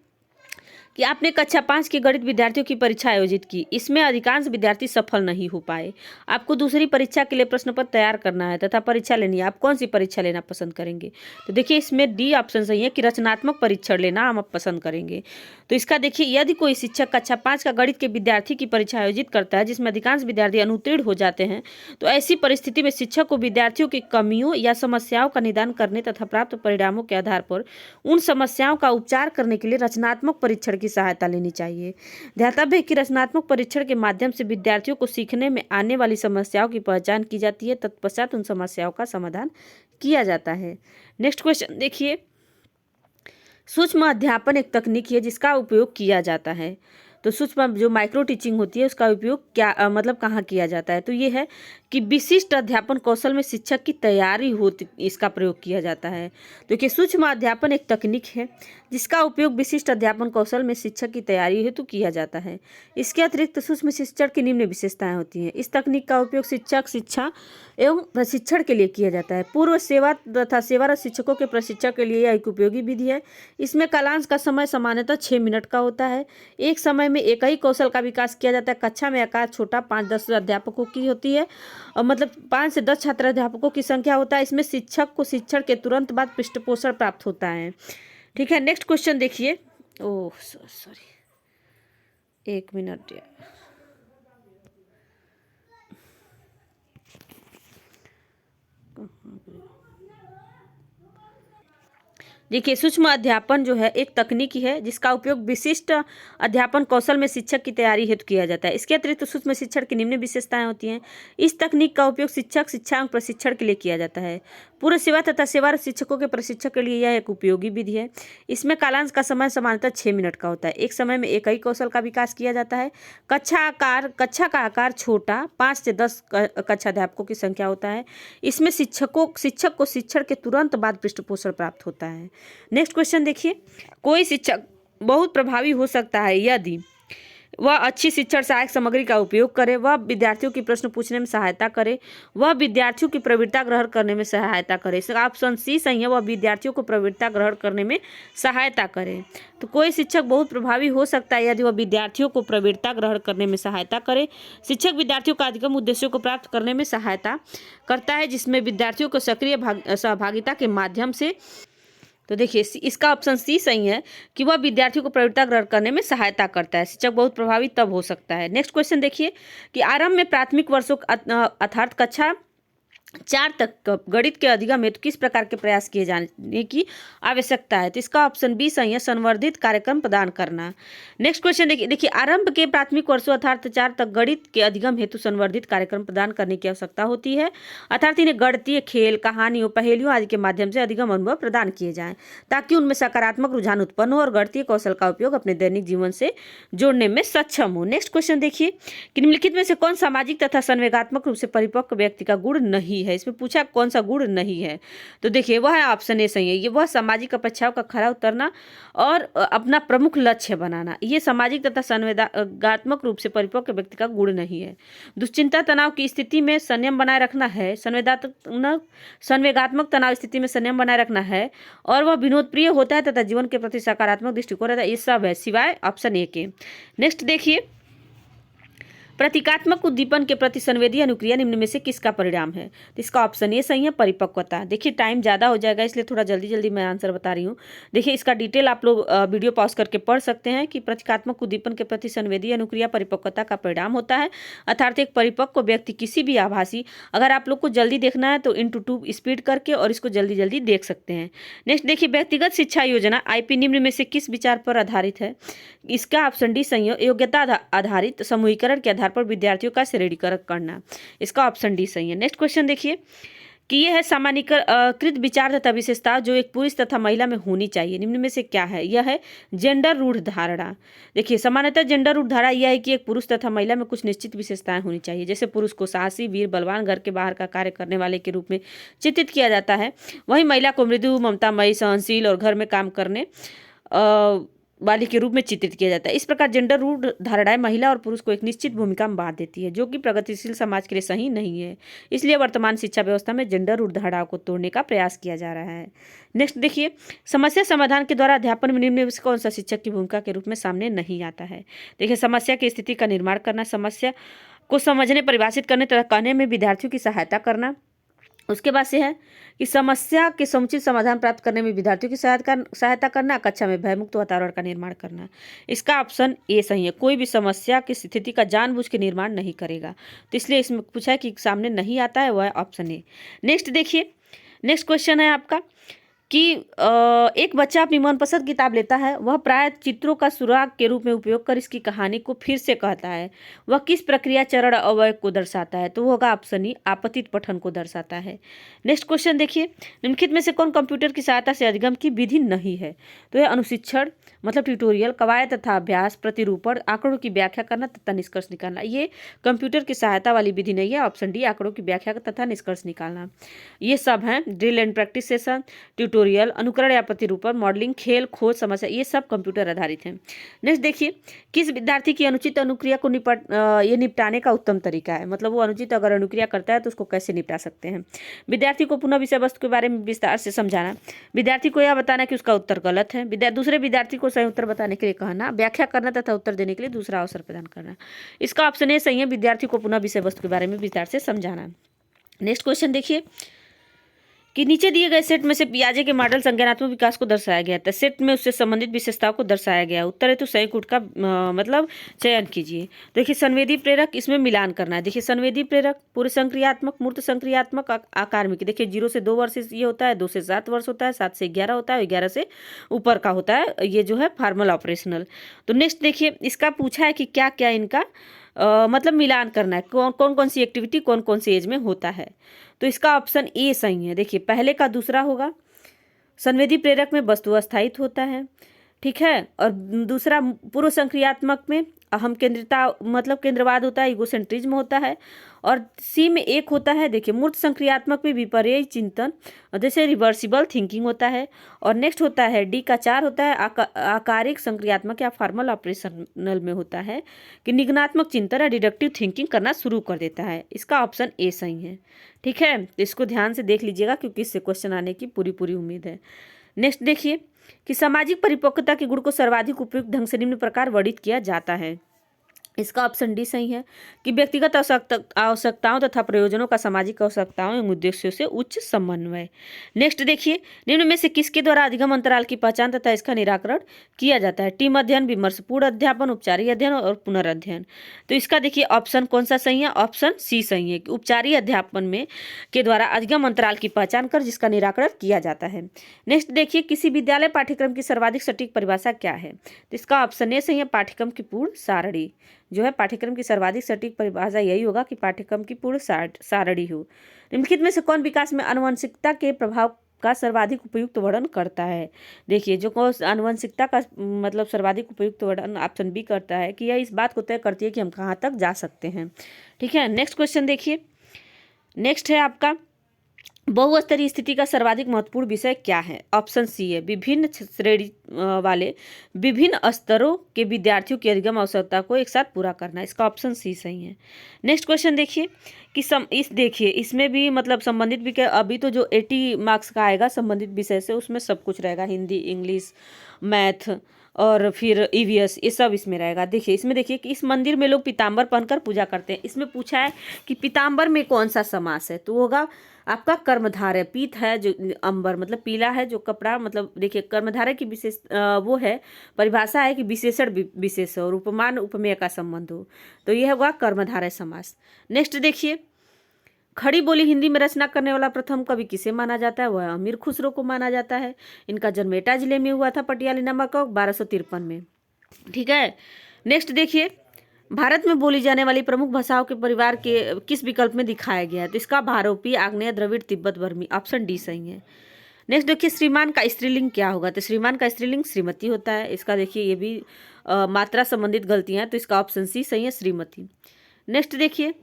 [SPEAKER 1] कि आपने कक्षा 5 के गणित विद्यार्थियों की परीक्षा आयोजित की। इसमें अधिकांश विद्यार्थी सफल नहीं हो पाए। आपको दूसरी परीक्षा के लिए प्रश्न पत्र तैयार करना है तथा परीक्षा लेनी है। आप कौन सी परीक्षा लेना पसंद करेंगे? तो देखिए, इसमें डी ऑप्शन सही है कि रचनात्मक परीक्षण लेना हम पसंद करेंगे। तो इसका देखिए, यदि कोई शिक्षक कक्षा 5 का गणित के विद्यार्थी की परीक्षा आयोजित करता है जिसमें अधिकांश विद्यार्थी अनुत्तीर्ण हो जाते हैं, तो ऐसी परिस्थिति में शिक्षक को विद्यार्थियों की कमियों या समस्याओं का निदान करने तथा प्राप्त परिणामों के आधार पर उन समस्याओं का उपचार करने के लिए रचनात्मक परीक्षण की सहायता लेनी चाहिए। ध्यातव्य है कि रचनात्मक परीक्षण के माध्यम से विद्यार्थियों को सीखने में आने वाली समस्याओं की पहचान की जाती है, तत्पश्चात उन समस्याओं का समाधान किया जाता है। नेक्स्ट क्वेश्चन देखिए, सूक्ष्म अध्यापन एक तकनीक है जिसका उपयोग किया जाता है। तो सूक्ष्म जो माइक्रो टीचिंग होती है उसका उपयोग क्या मतलब कहाँ किया जाता है? तो ये है कि विशिष्ट अध्यापन कौशल में शिक्षक की तैयारी होती, इसका प्रयोग किया जाता है। देखिए, सूक्ष्म अध्यापन एक तकनीक है जिसका उपयोग विशिष्ट अध्यापन कौशल में शिक्षक की तैयारी हेतु किया जाता है। इसके अतिरिक्त सूक्ष्म शिक्षण की निम्न विशेषताएं होती हैं। इस तकनीक का उपयोग शिक्षक शिक्षा एवं प्रशिक्षण के लिए किया जाता है। पूर्व सेवा तथा सेवारत शिक्षकों के प्रशिक्षण के लिए यह एक उपयोगी विधि है। इसमें कालांश का समय सामान्यतः 6 मिनट का होता है। एक समय में एक ही कौशल का विकास किया जाता है। कक्षा में आकार छोटा 5-10 अध्यापकों की होती है, और मतलब 5 से 10 छात्र अध्यापकों की संख्या होता है। इसमें शिक्षक को शिक्षण के तुरंत बाद पृष्ठपोषण प्राप्त होता है। ठीक है, नेक्स्ट क्वेश्चन देखिए। Oh sorry, 1 minute. देखिए, सूक्ष्म अध्यापन जो है एक तकनीकी है जिसका उपयोग विशिष्ट अध्यापन कौशल में शिक्षक की तैयारी हेतु किया जाता है। इसके अतिरिक्त सूक्ष्म शिक्षण की निम्न विशेषताएं होती हैं। इस तकनीक का उपयोग शिक्षक शिक्षा एवं प्रशिक्षण के लिए किया जाता है। पूर्व सेवा तथा सेवारत शिक्षकों के प्रशिक्षण के लिए यह एक उपयोगी विधि है। इसमें कालांश का समय सामान्यतः 6 मिनट का होता है। एक समय में एक ही कौशल का विकास किया जाता है। कक्षा का आकार छोटा 5 से 10 कक्षा अध्यापकों की संख्या होता है। इसमें शिक्षक को शिक्षण के तुरंत बाद पृष्ठपोषण प्राप्त होता है। नेक्स्ट क्वेश्चन देखिए, कोई शिक्षक बहुत प्रभावी हो सकता है यदि वह अच्छी शिक्षण सहायक सामग्री का उपयोग करे, वह विद्यार्थियों की प्रश्न पूछने में सहायता करे, वह विद्यार्थियों की प्रवृत्ता ग्रहण करने में सहायता करे। इसका ऑप्शन सी सही है, वह विद्यार्थियों को प्रवृत्ता ग्रहण करने में सहायता करे। तो कोई शिक्षक बहुत प्रभावी हो सकता है यदि वह विद्यार्थियों को प्रवृत्ता ग्रहण करने में सहायता करे। शिक्षक विद्यार्थियों का अधिगम उद्देश्यों को प्राप्त करने में सहायता करता है, जिसमें विद्यार्थियों को सक्रिय सहभागिता के माध्यम से। तो देखिए, इसका ऑप्शन सी सही है कि वह विद्यार्थियों को प्रवृत्ता ग्रहण करने में सहायता करता है। शिक्षक बहुत प्रभावी तब हो सकता है। नेक्स्ट क्वेश्चन देखिए कि आरंभ में प्राथमिक वर्षों अर्थात कक्षा 4 तक गणित के अधिगम हेतु किस प्रकार के प्रयास किए जाने की आवश्यकता है? तो इसका ऑप्शन बी सही है, संवर्धित कार्यक्रम प्रदान करना। नेक्स्ट क्वेश्चन देखिए, आरंभ के प्राथमिक वर्षों अर्थात 4 तक गणित के अधिगम हेतु संवर्धित कार्यक्रम प्रदान करने की आवश्यकता होती है, अर्थात इन्हें गणितीय खेल, कहानियों, पहेलियों आदि के माध्यम से अधिगम अनुभव प्रदान किए जाएं, ताकि उनमें सकारात्मक रुझान उत्पन्न हो और गणितीय कौशल का उपयोग अपने दैनिक जीवन से जोड़ने में सक्षम हो। नेक्स्ट क्वेश्चन देखिए कि निम्नलिखित में से कौन सामाजिक तथा संवेगात्मक रूप से परिपक्व व्यक्ति का गुण नहीं है? इसमें पूछा कौन सा गुण नहीं है, तो देखिए वह है ऑप्शन ए सही है। ये वह सामाजिक अपेक्षाओं का खरा उतरना और अपना प्रमुख लक्ष्य बनाना, ये सामाजिक तथा संवेगात्मक रूप से परिपक्व व्यक्ति का गुण नहीं है। दुश्चिंता तनाव की स्थिति में संयम बनाए रखना है, संवेगात्मक तनाव स्थिति में संयम बनाए रखना है, और वह विनोद प्रिय होता है तथा जीवन के प्रति सकारात्मक दृष्टिकोण रहता है। ये सब है सिवाय ऑप्शन ए के। नेक्स्ट देखिए, प्रतीकात्मक उद्दीपन के प्रति संवेदी अनुक्रिया निम्न में से किसका परिणाम है? तो इसका ऑप्शन ए सही है, परिपक्वता। देखिए टाइम ज़्यादा हो जाएगा इसलिए थोड़ा जल्दी जल्दी मैं आंसर बता रही हूँ। देखिए इसका डिटेल आप लोग वीडियो पॉज करके पढ़ सकते हैं कि प्रतीकात्मक उद्दीपन के प्रति संवेदी अनुक्रिया परिपक्वता का परिणाम होता है, अर्थात एक परिपक्व व्यक्ति किसी भी आभासी, अगर आप लोग को जल्दी देखना है तो *2 स्पीड करके और इसको जल्दी जल्दी देख सकते हैं। नेक्स्ट देखिए, व्यक्तिगत शिक्षा योजना IP निम्न में से किस विचार पर आधारित है? इसका ऑप्शन डी सही है, योग्यता आधारित समूहीकरण के आधार पर विद्यार्थियों का श्रेणीकरण करना। इसका ऑप्शन डी सही है। नेक्स्ट क्वेश्चन देखिए कि ये है सामान्यीकृत विचार तथा विशेषता जो एक पुरुष तथा महिला में होनी चाहिए। निम्न में से क्या है? यह है जेंडर रूढ़ धारणा। देखिए, सामान्यतः जेंडर रूढ़ धारणा यह है कि एक पुरुष तथा महिला में कुछ निश्चित विशेषताएं होनी चाहिए। जैसे पुरुष को साहसी, वीर, बलवान, घर के बाहर का कार्य करने वाले के रूप में चित्रित किया जाता है, वहीं महिला को मृदु, ममतामयी, सहनशील और घर में काम करने वाली के रूप में चित्रित किया जाता है। इस प्रकार जेंडर रूढ़ धारणाएं महिला और पुरुष को एक निश्चित भूमिका में बांध देती है, जो कि प्रगतिशील समाज के लिए सही नहीं है। इसलिए वर्तमान शिक्षा व्यवस्था में जेंडर रूढ़ धारणाओं को तोड़ने का प्रयास किया जा रहा है। नेक्स्ट देखिए, समस्या समाधान के द्वारा अध्यापन में निम्न में से कौन सा शिक्षक की भूमिका के रूप में सामने नहीं आता है? देखिए, समस्या की स्थिति का निर्माण करना, समस्या को समझने, परिभाषित करने तथा कहने में विद्यार्थियों की सहायता करना। उसके बाद से है कि समस्या के समुचित समाधान प्राप्त करने में विद्यार्थियों की सहायता करना, कक्षा में भयमुक्त वातावरण का निर्माण करना। इसका ऑप्शन ए सही है। कोई भी समस्या की स्थिति का जानबूझ के निर्माण नहीं करेगा, तो इसलिए इसमें पूछा है कि सामने नहीं आता है, वह है ऑप्शन ए। नेक्स्ट देखिए, नेक्स्ट क्वेश्चन है आपका कि एक बच्चा अपनी मनपसंद किताब लेता है, वह प्राय चित्रों का सुराग के रूप में उपयोग कर इसकी कहानी को फिर से कहता है। वह किस प्रक्रिया, चरण, अवयव को दर्शाता है? तो वो होगा ऑप्शन ई, आपतित पठन को दर्शाता है। नेक्स्ट क्वेश्चन देखिए, निम्नलिखित में से कौन कंप्यूटर की सहायता से अधिगम की विधि नहीं है? तो यह अनुशिक्षण मतलब ट्यूटोरियल, कवायद तथा अभ्यास, प्रतिरूपण, आंकड़ों की व्याख्या करना तथा निष्कर्ष निकालना। ये कंप्यूटर की सहायता वाली विधि नहीं है। ऑप्शन डी, आंकड़ों की व्याख्या तथा निष्कर्ष निकालना। ये सब हैं drill and practice session, tutorial, अनुकरण या प्रतिरूपण, मॉडलिंग, खेल, खोज, समस्या, ये सब कंप्यूटर आधारित हैं। नेक्स्ट देखिए, किस विद्यार्थी की अनुचित अनुक्रिया को निपटाने का उत्तम तरीका है? मतलब वो अनुचित अगर अनुक्रिया करता है तो उसको कैसे निपटा सकते हैं? विद्यार्थी को पुनः विषय वस्तु के बारे में विस्तार से समझाना, विद्यार्थी को यह बताना कि उसका उत्तर गलत है, दूसरे विद्यार्थी को सही उत्तर बताने के लिए कहना, व्याख्या करना तथा उत्तर देने के लिए दूसरा अवसर प्रदान करना। इसका ऑप्शन ए सही है, विद्यार्थी को पुनः विषय वस्तु के बारे में विस्तार से समझाना। नेक्स्ट क्वेश्चन देखिए कि नीचे दिए गए सेट में से पियाजे के मॉडल संज्ञानात्मक विकास को दर्शाया गया था। सेट में उससे संबंधित विशेषताओं को दर्शाया गया। उत्तर है तो सही कूट का मतलब चयन कीजिए। देखिए, संवेदी प्रेरक, इसमें मिलान करना है। देखिए, संवेदी प्रेरक, पूर्व संक्रियात्मक, मूर्त संक्रियात्मक, आकार्मिक। देखिए, 0 से 2 वर्ष ये होता है, 2 से 7 वर्ष होता है, 7 से 11 होता है, 11 से ऊपर का होता है, ये जो है फॉर्मल ऑपरेशनल। तो नेक्स्ट देखिए, इसका पूछा है कि क्या क्या इनका मतलब मिलान करना है, कौन कौन सी एक्टिविटी कौन कौन सी एज में होता है। तो इसका ऑप्शन ए सही है। देखिए, पहले का दूसरा होगा, संवेदी प्रेरक में वस्तु अस्थायित्व होता है, ठीक है, और दूसरा पूर्व संक्रियात्मक में अहम केंद्रिता मतलब केंद्रवाद होता है, इगोसेंट्रिज्म होता है, और सी में एक होता है, देखिए, मूर्त संक्रियात्मक में विपर्यय चिंतन, जैसे रिवर्सिबल थिंकिंग होता है, और नेक्स्ट होता है डी का 4 होता है, आकारिक संक्रियात्मक या फॉर्मल ऑपरेशनल में होता है कि निगनात्मक चिंतन या डिडक्टिव थिंकिंग करना शुरू कर देता है। इसका ऑप्शन ए सही है, ठीक है। तो इसको ध्यान से देख लीजिएगा क्योंकि इससे क्वेश्चन आने की पूरी पूरी उम्मीद है। नेक्स्ट देखिए कि सामाजिक परिपक्वता के गुण को सर्वाधिक उपयुक्त ढंग से निम्न प्रकार वर्णित किया जाता है। इसका ऑप्शन डी सही है कि व्यक्तिगत आवश्यकताओं तथा प्रयोजनों का सामाजिक आवश्यकताओं एवं उद्देश्यों से उच्च समन्वय। नेक्स्ट देखिए, निम्न में से किसके द्वारा अधिगम अंतराल की पहचान तथा इसका निराकरण किया जाता है? टीम अध्ययन, विमर्शपूर्ण अध्यापन, उपचारी अध्ययन और पुनर्अध्ययन। तो इसका देखिए ऑप्शन कौन सा सही है? ऑप्शन सी सही है कि उपचारी अध्यापन में के द्वारा अधिगम अंतराल की पहचान कर जिसका निराकरण किया जाता है। नेक्स्ट देखिए, किसी विद्यालय पाठ्यक्रम की सर्वाधिक सटीक परिभाषा क्या है? तो इसका ऑप्शन ए सही है, पाठ्यक्रम की पूर्ण सारणी। जो है पाठ्यक्रम की सर्वाधिक सटीक परिभाषा यही होगा कि पाठ्यक्रम की पूर्ण सारणी हो। निम्नलिखित में से कौन विकास में आनुवंशिकता के प्रभाव का सर्वाधिक उपयुक्त वर्णन करता है? देखिए, जो आनुवंशिकता का मतलब सर्वाधिक उपयुक्त वर्णन ऑप्शन बी करता है कि यह इस बात को तय करती है कि हम कहाँ तक जा सकते हैं, ठीक है। नेक्स्ट क्वेश्चन देखिए, नेक्स्ट है आपका बहुस्तरीय स्थिति का सर्वाधिक महत्वपूर्ण विषय क्या है? ऑप्शन सी है, विभिन्न श्रेणी वाले विभिन्न स्तरों के विद्यार्थियों की अधिगम आवश्यकता को एक साथ पूरा करना। इसका ऑप्शन सी सही है। नेक्स्ट क्वेश्चन देखिए कि देखिए इसमें भी मतलब संबंधित भी अभी तो जो 80 मार्क्स का आएगा संबंधित विषय से, उसमें सब कुछ रहेगा, हिंदी, इंग्लिश, मैथ और फिर ईवीएस, ये सब इसमें रहेगा। देखिए, इसमें देखिए कि इस मंदिर में लोग पीताम्बर पहनकर पूजा करते हैं। इसमें पूछा है कि पीताम्बर में कौन सा समास है? तो होगा आपका कर्मधारय। पीत है जो अंबर मतलब पीला है जो कपड़ा, मतलब देखिए कर्मधारय की विशेष वो है परिभाषा है कि विशेषण विशेष और उपमान उपमेय का संबंध हो, तो यह होगा कर्मधारय समास। नेक्स्ट देखिए, खड़ी बोली हिंदी में रचना करने वाला प्रथम कवि किसे माना जाता है? वह अमीर खुसरो को माना जाता है। इनका जन्म एटा जिले में हुआ था, पटियाली नामक 1253 में, ठीक है। नेक्स्ट देखिए, भारत में बोली जाने वाली प्रमुख भाषाओं के परिवार के किस विकल्प में दिखाया गया है? तो इसका भारोपी, आग्नेय, द्रविड़, तिब्बत बर्मी। ऑप्शन डी सही है। नेक्स्ट देखिए, श्रीमान का स्त्रीलिंग क्या होगा? तो श्रीमान का स्त्रीलिंग श्रीमती होता है। इसका देखिए ये भी मात्रा संबंधित गलतियां हैं, तो इसका ऑप्शन सी सही है, श्रीमती। नेक्स्ट देखिए,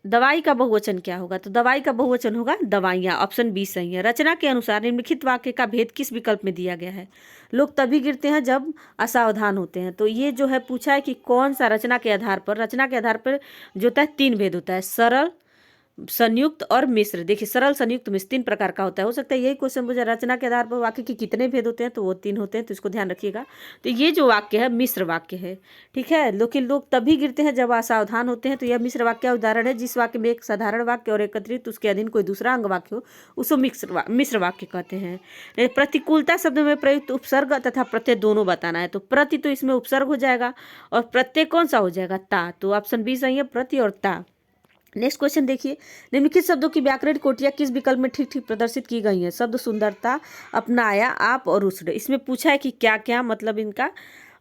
[SPEAKER 1] दवाई का बहुवचन क्या होगा? तो दवाई का बहुवचन होगा दवाइयाँ। ऑप्शन बी सही है। रचना के अनुसार निम्नलिखित वाक्य का भेद किस विकल्प में दिया गया है? लोग तभी गिरते हैं जब असावधान होते हैं। तो ये जो है पूछा है कि कौन सा रचना के आधार पर, रचना के आधार पर जो होता है 3 भेद होता है, सरल, संयुक्त और मिश्र। देखिए सरल, संयुक्त, मिश्र 3 प्रकार का होता है। हो सकता है यही क्वेश्चन पूछा रचना के आधार पर वाक्य के कितने भेद होते हैं, तो वो 3 होते हैं, तो इसको ध्यान रखिएगा। तो ये जो वाक्य है मिश्र वाक्य है, ठीक है। लेकिन लोग तभी गिरते हैं जब असावधान होते हैं, तो यह मिश्र वाक्य का उदाहरण है। जिस वाक्य में एक साधारण वाक्य और एकत्रित उसके अधीन कोई दूसरा अंग वाक्य हो, उसको मिश्र वाक्य कहते हैं। प्रतिकूलता शब्द में प्रयुक्त उपसर्ग तथा प्रत्यय दोनों बताना है। तो प्रति तो इसमें उपसर्ग हो जाएगा, और प्रत्यय कौन सा हो जाएगा? ता। तो ऑप्शन बी सही है, प्रति और ता। नेक्स्ट क्वेश्चन देखिए, निम्नलिखित शब्दों की व्याकरण कोटियां किस विकल्प में ठीक ठीक प्रदर्शित की गई हैं? शब्द सुंदरता, अपनाया, आप और उष्ण। इसमें पूछा है कि क्या क्या मतलब इनका,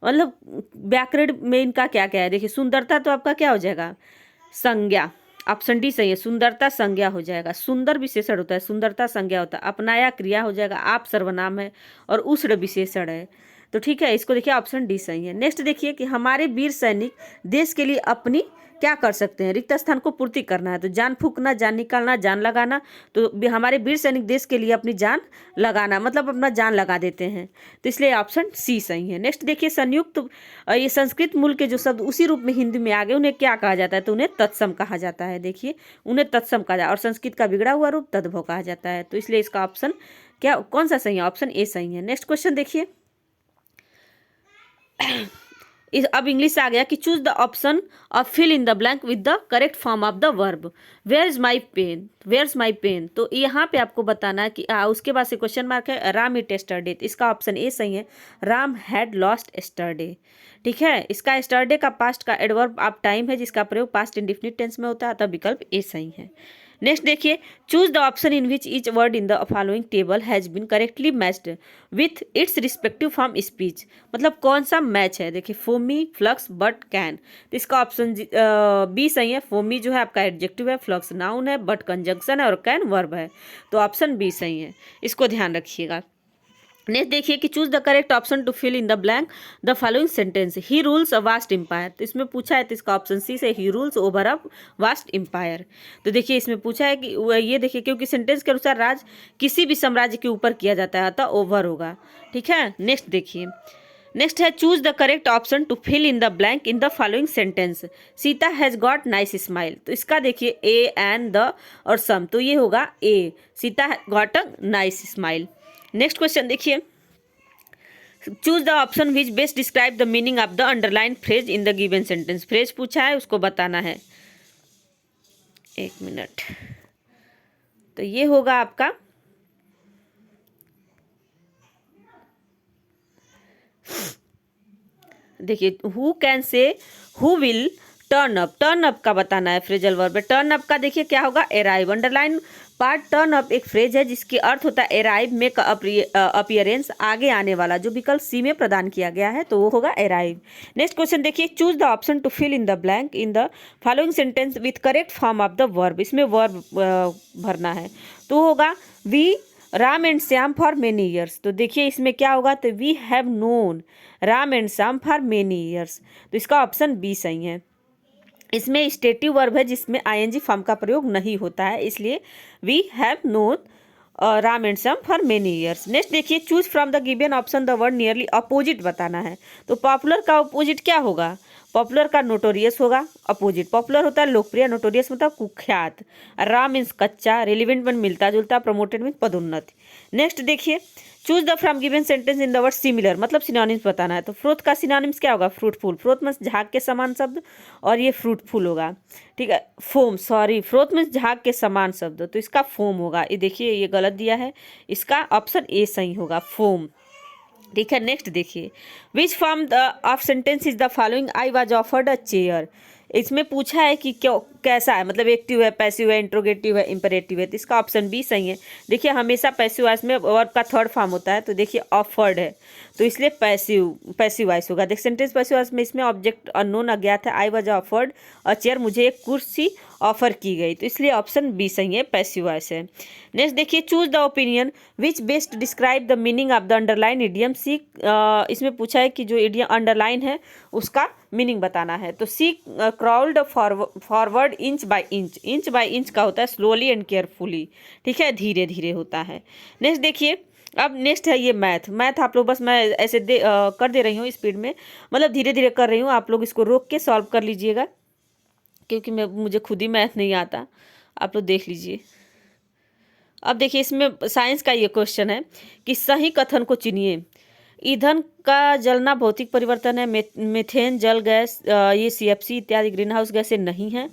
[SPEAKER 1] मतलब व्याकरण में इनका क्या क्या है। देखिए सुंदरता तो आपका क्या हो जाएगा? संज्ञा। ऑप्शन डी सही है, सुंदरता संज्ञा हो जाएगा। सुंदर विशेषण होता है, सुंदरता संज्ञा होता है। अपनाया क्रिया हो जाएगा, आप सर्वनाम है, और उष्ण विशेषण है। तो ठीक है, इसको देखिए ऑप्शन डी सही है। नेक्स्ट देखिए कि हमारे वीर सैनिक देश के लिए अपनी क्या कर सकते हैं? रिक्त स्थान को पूर्ति करना है। तो जान फूंकना, जान निकालना, जान लगाना। तो हमारे वीर सैनिक देश के लिए अपनी जान लगाना, मतलब अपना जान लगा देते हैं। तो इसलिए ऑप्शन सी सही है। नेक्स्ट देखिए, संयुक्त, ये संस्कृत मूल के जो शब्द उसी रूप में हिंदी में आ गए, उन्हें क्या कहा जाता है? तो उन्हें तत्सम कहा जाता है। देखिए उन्हें तत्सम कहा जाता है, और संस्कृत का बिगड़ा हुआ रूप तद्भव कहा जाता है। तो इसलिए इसका ऑप्शन क्या, कौन सा सही है? ऑप्शन ए सही है। नेक्स्ट क्वेश्चन देखिए, अब इंग्लिश आ गया कि choose the option of fill in the blank with the correct form of the verb. Where is my pen, where is my pen. तो यहाँ पे आपको बताना है कि उसके बाद से क्वेश्चन मार्क है, राम इट एस्टरडे। इसका ऑप्शन ए सही है, राम हैड लॉस्ट एस्टरडे। ठीक है, इसका एस्टरडे का पास्ट का एडवर्ब ऑफ टाइम है, जिसका प्रयोग पास्ट इंडिफिनिट टेंस में होता है, तब विकल्प ए सही है। नेक्स्ट देखिए, choose the option in which each word in the following table has been correctly matched with its respective form speech. मतलब कौन सा मैच है? देखिए फोमी, फ्लक्स, बट, कैन। तो इसका ऑप्शन बी सही है। फोमी जो है आपका एडजेक्टिव है, फ्लक्स नाउन है, बट कंजंक्शन है, और कैन वर्ब है। तो ऑप्शन बी सही है, इसको ध्यान रखिएगा। नेक्स्ट देखिए कि choose the correct option to fill in the blank the following sentence. He rules a vast empire. तो इसमें पूछा है, तो इसका ऑप्शन सी से, he rules over a vast empire. तो देखिए इसमें पूछा है कि ये देखिए, क्योंकि सेंटेंस के अनुसार राज किसी भी साम्राज्य के ऊपर किया जाता है, अतः ओवर होगा। ठीक है, नेक्स्ट देखिए, नेक्स्ट है choose the correct option to fill in the blank in the following sentence. Sita has got nice smile. तो इसका देखिए ए, एंड, द और सम। तो ये होगा A, Sita got a nice smile. Next question देखिए, choose the option which best describe the meaning of the underline phrase in the given sentence. Phrase पूछा है, उसको बताना है। एक मिनट, तो ये होगा आपका देखिए, who can say, who will turn up. Turn up का बताना है फ्रेजल वर्ब। टर्न अप का देखिए क्या होगा? Arrive. Underline part turn up एक फ्रेज है जिसकी अर्थ होता है अराइव, मेक अपीयरेंस, आगे आने वाला, जो विकल्प सी में प्रदान किया गया है, तो वो होगा अराइव। नेक्स्ट क्वेश्चन देखिए, choose the option to fill in the blank in the following sentence with correct form of the verb. इसमें वर्ब भरना है, तो होगा we Ram and Shyam for many years. तो देखिए इसमें क्या होगा? तो we have known Ram and Shyam for many years. तो इसका ऑप्शन बी सही है। इसमें स्टेटिव वर्ब है जिसमें आईएनजी फॉर्म का प्रयोग नहीं होता है, इसलिए we have known Ram and Shyam for many years. Next देखिए, choose from the given option the word nearly opposite बताना है। तो पॉपुलर का अपोजिट क्या होगा? पॉपुलर का नोटोरियस होगा अपोजिट। पॉपुलर होता है लोकप्रिय, नोटोरियस मतलब कुख्यात। राम मीन्स कच्चा, रेलिवेंट में मिलता जुलता, प्रमोटेड मीन्स पदोन्नति। नेक्स्ट देखिए, choose the from given sentence in the word similar, मतलब सिनोनिम्स बताना है। तो फ्रोथ का सिनोनिम्स क्या होगा? फ्रूटफुल। फ्रोथ मीन्स झाग के समान शब्द, और ये फ्रूटफुल होगा। ठीक है, फोम, सॉरी, फ्रोथ मीन्स झाग के समान शब्द, तो इसका फोम होगा। ये देखिए ये गलत दिया है, इसका ऑप्शन ए सही होगा, फोम। ठीक है, नेक्स्ट देखिए, which form of sentence is the following? I was offered a chair. इसमें पूछा है कि क्यों, कैसा है, मतलब एक्टिव है, पैसिव है, इंट्रोगेटिव है, इंपरेटिव है। तो इसका ऑप्शन बी सही है। देखिए हमेशा पैसिव वॉइस में वर्ब का थर्ड फॉर्म होता है, तो देखिए ऑफर्ड है, तो इसलिए पैसिव वॉइस होगा। देखिए सेंटेंस पैसिव वॉइस में इसमें ऑब्जेक्ट अननोन अज्ञात है, I was offered a chair, मुझे एक कुर्सी ऑफर की गई, तो इसलिए ऑप्शन बी सही है, पैसिव वॉइस है। नेक्स्ट देखिए, choose the opinion which best describe the meaning of the underline idiom. C, इसमें पूछा है कि जो इडियम अंडरलाइन है उसका मीनिंग बताना है। तो she crawled forward inch by inch, inch by inch का होता है स्लोली एंड केयरफुली, ठीक है, धीरे धीरे होता है। नेक्स्ट देखिए, अब नेक्स्ट है ये मैथ आप लोग, बस मैं ऐसे कर दे रही हूँ स्पीड में, मतलब धीरे धीरे कर रही हूँ, आप लोग इसको रोक के सॉल्व कर लीजिएगा, क्योंकि मुझे खुद ही मैथ नहीं आता, आप लोग देख लीजिए। अब देखिए इसमें साइंस का ये क्वेश्चन है कि सही कथन को चुनिए। ईंधन का जलना भौतिक परिवर्तन है, मीथेन जल गैस, ये सीएफसी इत्यादि ग्रीन हाउस गैसें नहीं है।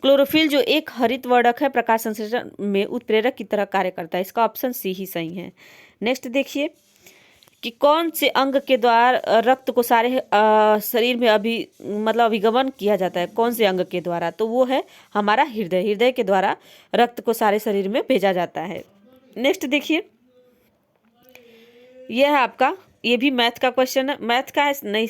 [SPEAKER 1] क्लोरोफिल जो एक हरित वर्णक है, प्रकाश संश्लेषण में उत्प्रेरक की तरह कार्य करता है, इसका ऑप्शन सी ही सही है। नेक्स्ट देखिए कि कौन से अंग के द्वारा रक्त को सारे शरीर में मतलब अभिगमन किया जाता है, कौन से अंग के द्वारा, तो वो है हमारा हृदय, हृदय के द्वारा रक्त को सारे शरीर में भेजा जाता है। नेक्स्ट देखिए, यह है आपका, ये भी मैथ का क्वेश्चन है, मैथ का है नहीं,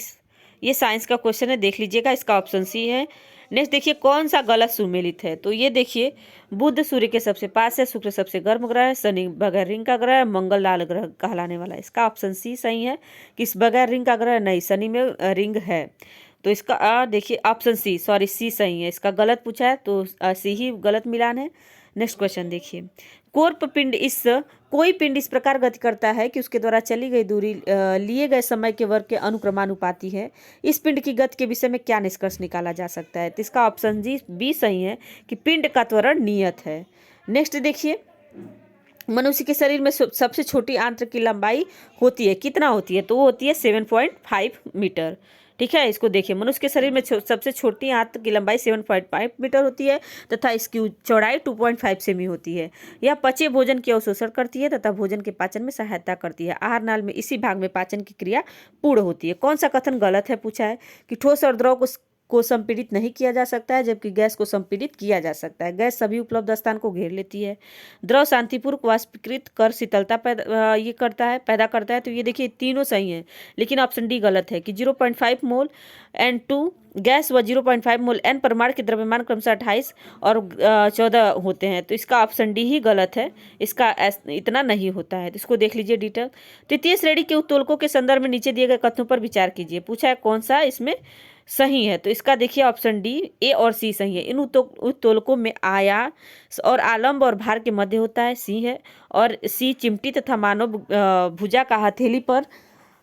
[SPEAKER 1] ये साइंस का क्वेश्चन है, देख लीजिएगा, इसका ऑप्शन सी है। नेक्स्ट देखिए, कौन सा गलत सुमेलित है, तो ये देखिए, बुध सूर्य के सबसे पास है, शुक्र सबसे गर्म ग्रह है, शनि बगैर रिंग का ग्रह है, मंगल लाल ग्रह कहलाने वाला है, इसका ऑप्शन सी सही है। किस बगैर रिंग का ग्रह नहीं, शनि में रिंग है, तो इसका देखिए ऑप्शन सी, सॉरी सी सही है। इसका गलत पूछा है तो सी ही गलत मिलान है। नेक्स्ट क्वेश्चन देखिए, कोई पिंड इस प्रकार गति करता है कि उसके द्वारा चली गई दूरी लिए गए समय के वर्ग के अनुक्रमानुपाती है। इस पिंड की गति के विषय में क्या निष्कर्ष निकाला जा सकता है, तो इसका ऑप्शन जी बी सही है कि पिंड का त्वरण नियत है। नेक्स्ट देखिए, मनुष्य के शरीर में सबसे छोटी आंत्र की लंबाई होती है, कितना होती है, तो वो होती है 7.5 मीटर, ठीक है। इसको देखिए, मनुष्य के शरीर में सबसे छोटी आंत की लंबाई 7.5 मीटर होती है तथा इसकी चौड़ाई 2.5 सेमी होती है। यह पचे भोजन की अवशोषण करती है तथा भोजन के पाचन में सहायता करती है। आहार नाल में इसी भाग में पाचन की क्रिया पूर्ण होती है। कौन सा कथन गलत है, पूछा है कि ठोस और द्रव को संपीड़ित नहीं किया जा सकता है, जबकि गैस को संपीड़ित किया जा सकता है। गैस सभी उपलब्ध स्थान को घेर लेती है। द्रव शांतिपूर्वक वाष्पीकृत कर शीतलता पैदा करता है, तो ये देखिए तीनों सही हैं, लेकिन ऑप्शन डी गलत है कि 0.5 मोल N2 गैस व 0.5 मोल N परमाणु के द्रव्यमान क्रमशः 28 और 14 होते हैं, तो इसका ऑप्शन डी ही गलत है, इसका इतना नहीं होता है। तो इसको देख लीजिए डिटेल। तृतीय श्रेणी के उत्तोलकों के संदर्भ में नीचे दिए गए कथनों पर विचार कीजिए। पूछा है कौन सा इसमें सही है, तो इसका देखिए ऑप्शन डी ए और सी सही है। इन उत्तोलकों में आयास और आलंब और भार के मध्य होता है, सी है, और सी चिमटी तथा मानव भुजा का हथेली पर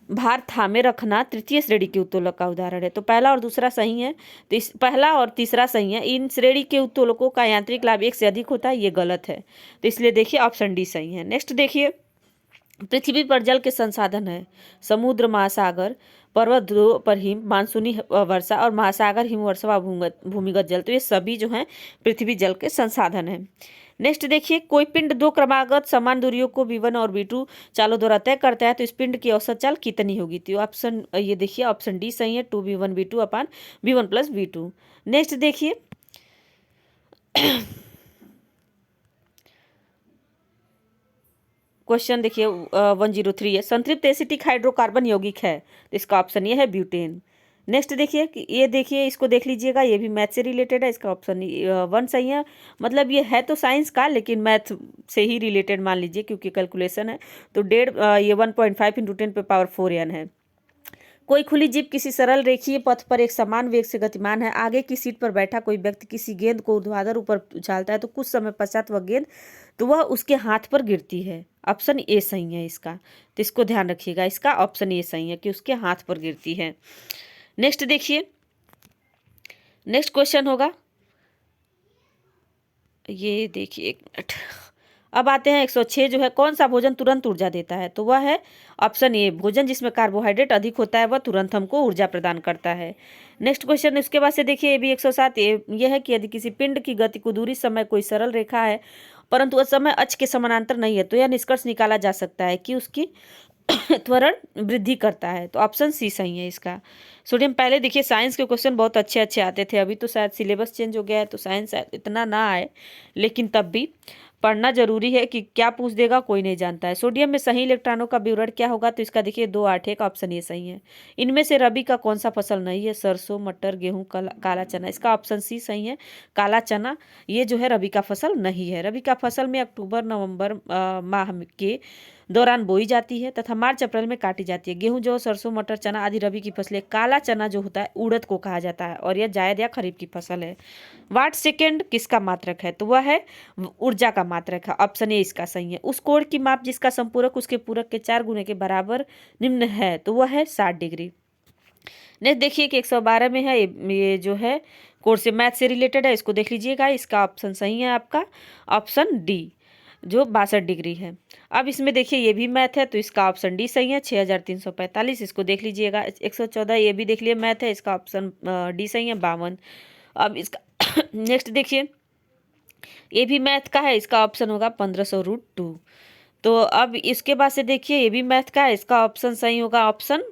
[SPEAKER 1] भार थामे रखना तृतीय श्रेणी के उत्तोलक का उदाहरण है। तो पहला और दूसरा सही है, तो इस पहला और तीसरा सही है। इन श्रेणी के उत्तोलकों का यांत्रिक लाभ 1 से अधिक होता है, ये गलत है, तो इसलिए देखिए ऑप्शन डी सही है। नेक्स्ट देखिए, पृथ्वी पर जल के संसाधन है, समुद्र, महासागर, पर्वत, ध्रुव पर हिम, मानसूनी वर्षा और महासागर हिमवर्षा व भूमिगत जल, तो ये सभी जो हैं पृथ्वी जल के संसाधन हैं। नेक्स्ट देखिए, कोई पिंड दो क्रमागत समान दूरियों को v1 और v2 चालों द्वारा तय करता है, तो इस पिंड की औसत चाल कितनी होगी, तो ऑप्शन ये देखिए ऑप्शन डी सही है, 2v1 v2 अपान v1 प्लस v2। नेक्स्ट देखिए, क्वेश्चन देखिए 103 है, संतृप्त एसिटिक हाइड्रोकार्बन यौगिक है, तो इसका ऑप्शन ये है ब्यूटेन। नेक्स्ट देखिए कि ये देखिए, इसको देख लीजिएगा, ये भी मैथ से रिलेटेड है, इसका ऑप्शन 1 सही है। मतलब ये है तो साइंस का, लेकिन मैथ से ही रिलेटेड मान लीजिए, क्योंकि कैलकुलेशन है, तो ये 1.5 × 10⁴ n है। कोई खुली जीप किसी सरल रेखीय पथ पर एक समान वेग से गतिमान है। आगे की सीट पर बैठा कोई व्यक्ति किसी गेंद को ऊर्ध्वाधर ऊपर उछालता है, तो कुछ समय पश्चात वह गेंद तो वह उसके हाथ पर गिरती है। ऑप्शन ए सही है इसका, तो इसको ध्यान रखिएगा, इसका ऑप्शन ए सही है कि उसके हाथ पर गिरती है। नेक्स्ट देखिए, नेक्स्ट क्वेश्चन होगा, ये देखिए 1 मिनट, अब आते हैं 106 जो है, कौन सा भोजन तुरंत ऊर्जा देता है, तो वह है ऑप्शन ए, भोजन जिसमें कार्बोहाइड्रेट अधिक होता है वह तुरंत हमको ऊर्जा प्रदान करता है। नेक्स्ट क्वेश्चन उसके बाद से देखिए, ये भी 107 यह है कि यदि किसी पिंड की गति को दूरी समय कोई सरल रेखा है परंतु वह समय अक्ष के समानांतर नहीं है, तो यह निष्कर्ष निकाला जा सकता है कि उसकी त्वरण वृद्धि करता है, तो ऑप्शन सी सही है इसका। सोडियम पहले देखिए साइंस के क्वेश्चन बहुत अच्छे अच्छे आते थे, अभी तो शायद सिलेबस चेंज हो गया है तो साइंस इतना ना आए, लेकिन तब भी पढ़ना जरूरी है कि क्या पूछ देगा कोई नहीं जानता है। सोडियम में सही इलेक्ट्रॉनों का विवरण क्या होगा, तो इसका देखिए 2 8 1 ऑप्शन ये सही है। इनमें से रबी का कौन सा फसल नहीं है, सरसों, मटर, गेहूं, काला चना, इसका ऑप्शन सी सही है। काला चना ये जो है रबी का फसल नहीं है। रबी का फसल में अक्टूबर नवंबर माह के दौरान बोई जाती है तथा मार्च अप्रैल में काटी जाती है। गेहूं, जौ, सरसों, मटर, चना आदि रबी की फसलें। काला चना जो होता है उड़द को कहा जाता है और यह जायद या खरीफ की फसल है। वाट सेकेंड किसका मात्रक है, तो वह है ऊर्जा का मात्रक है, ऑप्शन ए इसका सही है। उस कोण की माप जिसका संपूरक उसके पूरक के 4 गुने के बराबर निम्न है, तो वह है 60 डिग्री। नेक्स्ट देखिए कि 112 में है, ये जो है कोण से मैथ से रिलेटेड है, इसको देख लीजिएगा। इसका ऑप्शन सही है आपका ऑप्शन डी जो 62 डिग्री है। अब इसमें देखिए ये भी मैथ है तो इसका ऑप्शन डी सही है 6345, इसको देख लीजिएगा। 114 ये भी देख लिए मैथ है, इसका ऑप्शन डी सही है 52। अब इसका नेक्स्ट देखिए ये भी मैथ का है, इसका ऑप्शन होगा 1500√2। तो अब इसके बाद से देखिए ये भी मैथ का है, इसका ऑप्शन सही होगा ऑप्शन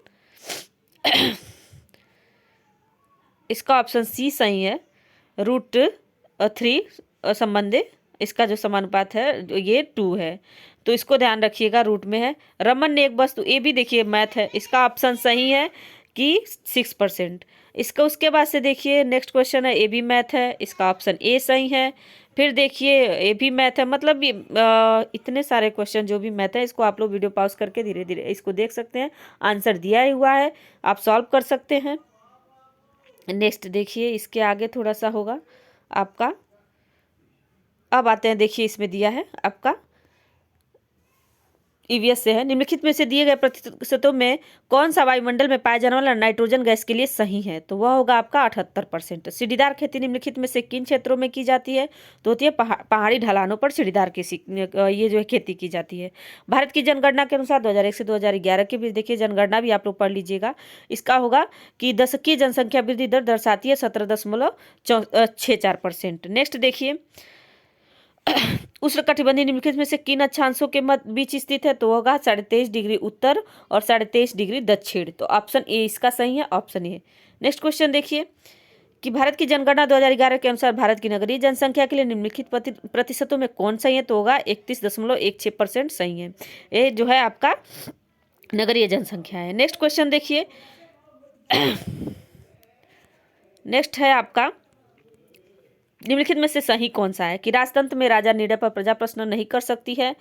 [SPEAKER 1] इसका ऑप्शन सी सही है √3 संबंधित, इसका जो समानुपात है ये 2 है, तो इसको ध्यान रखिएगा रूट में है। रमन ने एक वस्तु, ये भी देखिए मैथ है, इसका ऑप्शन सही है कि 6%। इसका उसके बाद से देखिए नेक्स्ट क्वेश्चन है, ये भी मैथ है, इसका ऑप्शन ए सही है। फिर देखिए ये भी मैथ है, मतलब ये इतने सारे क्वेश्चन जो भी मैथ है इसको आप लोग वीडियो पॉज करके धीरे धीरे इसको देख सकते हैं, आंसर दिया ही हुआ है, आप सॉल्व कर सकते हैं। नेक्स्ट देखिए इसके आगे थोड़ा सा होगा आपका, अब आते हैं देखिए इसमें दिया है आपका ईवीएस से है, निम्नलिखित में से दिए गए प्रतिशतों में कौन सा वायुमंडल में पाया जाने वाला नाइट्रोजन गैस के लिए सही है, तो वह होगा आपका 78%। सीढ़ीदार खेती निम्नलिखित में से किन क्षेत्रों में की जाती है, तो होती है पहाड़ी ढलानों पर सीढ़ीदार ये जो है खेती की जाती है। भारत की जनगणना के अनुसार 2001 से 2011 के बीच देखिए जनगणना भी आप लोग पढ़ लीजिएगा, इसका होगा कि दशकीय जनसंख्या वृद्धि दर दर्शाती है 17.64%। नेक्स्ट देखिए उष्णकटिबंधीय निम्नलिखित में से किन अक्षांशों के मध्य बीच स्थित है, तो होगा 23.5 डिग्री उत्तर और 23.5 डिग्री दक्षिण, तो ऑप्शन ए इसका सही है ऑप्शन ए। नेक्स्ट क्वेश्चन देखिए कि भारत की जनगणना 2011 के अनुसार भारत की नगरीय जनसंख्या के लिए निम्नलिखित प्रतिशतों में कौन सही है, तो होगा 31.16% सही है, ये जो है आपका नगरीय जनसंख्या है। नेक्स्ट क्वेश्चन देखिए नेक्स्ट है आपका निम्नलिखित में से सही कौन सा है कि राजतंत्र में राजा निर्णय पर प्रजा प्रश्न नहीं कर सकती है,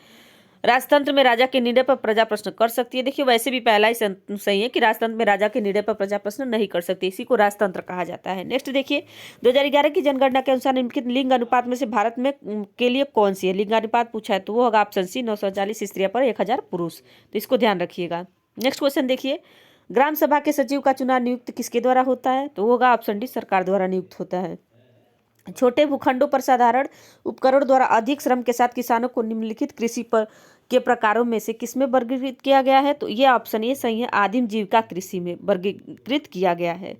[SPEAKER 1] राजतंत्र में राजा के निर्णय पर प्रजा प्रश्न कर सकती है। देखिए वैसे भी पहला ही सही है कि राजतंत्र में राजा के निर्णय पर प्रजा प्रश्न नहीं कर सकती, इसी को राजतंत्र कहा जाता है। नेक्स्ट देखिए 2011 की जनगणना के अनुसार निम्नलिखित लिंग अनुपात में से भारत में के लिए कौन सी है, लिंग अनुपात पूछा है तो वो होगा ऑप्शन सी 940 स्त्रियां पर 1000 पुरुष, तो इसको ध्यान रखिएगा। नेक्स्ट क्वेश्चन देखिए ग्राम सभा के सचिव का चुनाव नियुक्त किसके द्वारा होता है, तो होगा ऑप्शन डी सरकार द्वारा नियुक्त होता है। छोटे भूखंडों पर साधारण उपकरण द्वारा अधिक श्रम के साथ किसानों को निम्नलिखित कृषि पर के प्रकारों में से किसमें वर्गीकृत किया गया है, तो ये ऑप्शन ये सही है आदिम जीविका कृषि में वर्गीकृत किया गया है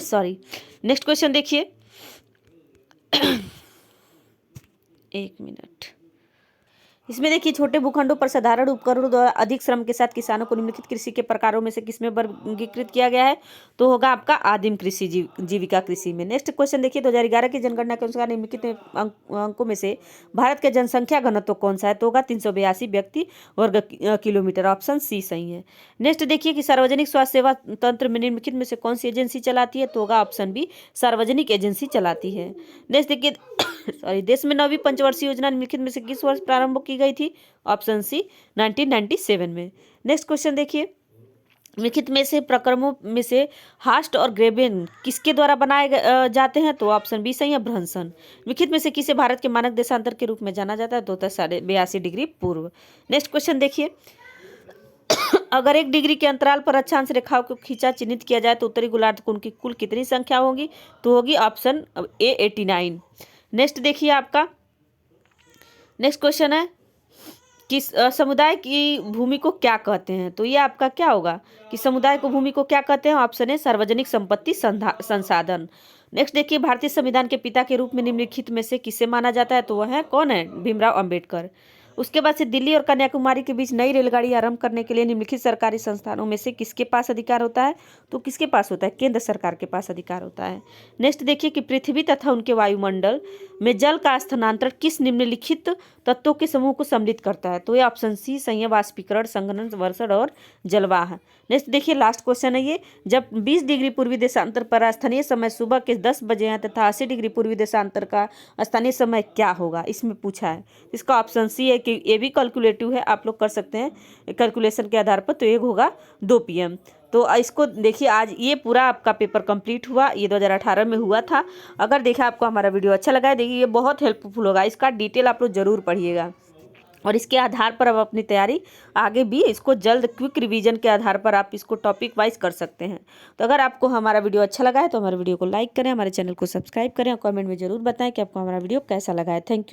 [SPEAKER 1] सॉरी। नेक्स्ट क्वेश्चन देखिए एक मिनट, इसमें देखिए छोटे भूखंडों पर साधारण उपकरणों द्वारा अधिक श्रम के साथ किसानों को निम्नलिखित कृषि के प्रकारों में से किसमें वर्गीकृत किया गया है, तो होगा आपका आदिम कृषि जीविका कृषि में। नेक्स्ट क्वेश्चन देखिए 2011 की जनगणना के अनुसार निम्नलिखित अंकों में से भारत के जनसंख्या घनत्व कौन सा है, तो होगा 382 व्यक्ति वर्ग किलोमीटर, ऑप्शन सी सही है। नेक्स्ट देखिए कि सार्वजनिक स्वास्थ्य सेवा तंत्र में निम्नलिखित में से कौन सी एजेंसी चलाती है, तो होगा ऑप्शन बी सार्वजनिक एजेंसी चलाती है। नेक्स्ट देखिए सॉरी देश में 9वीं पंचवर्षीय योजना निम्नलिखित में से किस वर्ष प्रारंभ की गई थी, ऑप्शन सी 1997 में। नेक्स्ट क्वेश्चन देखिए निम्नलिखित में से प्रक्रमों में से हास्ट और ग्रेबेन किसके द्वारा बनाए जाते हैं, तो ऑप्शन बी सही है ब्रह्मसन। निम्नलिखित में से किसे भारत के मानक देशांतर के रूप में जाना जाता है, तो होता है 82 डिग्री पूर्व। नेक्स्ट क्वेश्चन देखिए अगर 1 डिग्री के अंतराल पर अक्षांश रेखाओं को खींचा चिन्हित किया जाए तो उत्तरी गोलार्ध कोण की कुल कितनी संख्या होगी, तो होगी ऑप्शन ए 89। नेक्स्ट देखिए आपका नेक्स्ट क्वेश्चन है कि समुदाय की भूमि को क्या कहते हैं, तो ये आपका क्या होगा कि समुदाय को भूमि को क्या कहते हैं, ऑप्शन है सार्वजनिक संपत्ति संसाधन। नेक्स्ट देखिए भारतीय संविधान के पिता के रूप में निम्नलिखित में से किसे माना जाता है, तो वह है कौन है, भीमराव अंबेडकर। उसके बाद से दिल्ली और कन्याकुमारी के बीच नई रेलगाड़ी आरंभ करने के लिए निम्नलिखित सरकारी संस्थानों में से किसके पास अधिकार होता है? तो किसके पास होता है? केंद्र सरकार के पास अधिकार होता है। नेक्स्ट देखिए कि पृथ्वी तथा उनके वायुमंडल में जल का स्थानांतरण किस निम्नलिखित तत्वों के समूह को सम्मिलित करता है? तो ये ऑप्शन सी सही है, वाष्पीकरण, संघनन, वर्षण और जलवाह। नेक्स्ट देखिए लास्ट क्वेश्चन है ये, जब 20 डिग्री पूर्वी देशांतर पर स्थानीय समय सुबह के 10 बजे है तथा 80 डिग्री पूर्वी देशांतर का स्थानीय समय क्या होगा? इसमें पूछा है। इसका ऑप्शन सी है कि ये भी कैलकुलेटिव है, आप लोग कर सकते हैं कैलकुलेशन के आधार पर। तो ये होगा 2 PM। तो इसको देखिए, आज ये पूरा आपका पेपर कंप्लीट हुआ, ये 2018 में हुआ था। अगर देखा आपको हमारा वीडियो अच्छा लगा है, देखिए ये बहुत हेल्पफुल होगा, इसका डिटेल आप लोग जरूर पढ़िएगा और इसके आधार पर अब अपनी तैयारी आगे भी इसको जल्द क्विक रिवीजन के आधार पर आप इसको टॉपिक वाइज कर सकते हैं। तो अगर आपको हमारा वीडियो अच्छा लगा है तो हमारे वीडियो को लाइक करें, हमारे चैनल को सब्सक्राइब करें और कमेंट में ज़रूर बताएं कि आपको हमारा वीडियो कैसा लगा है। Thank you.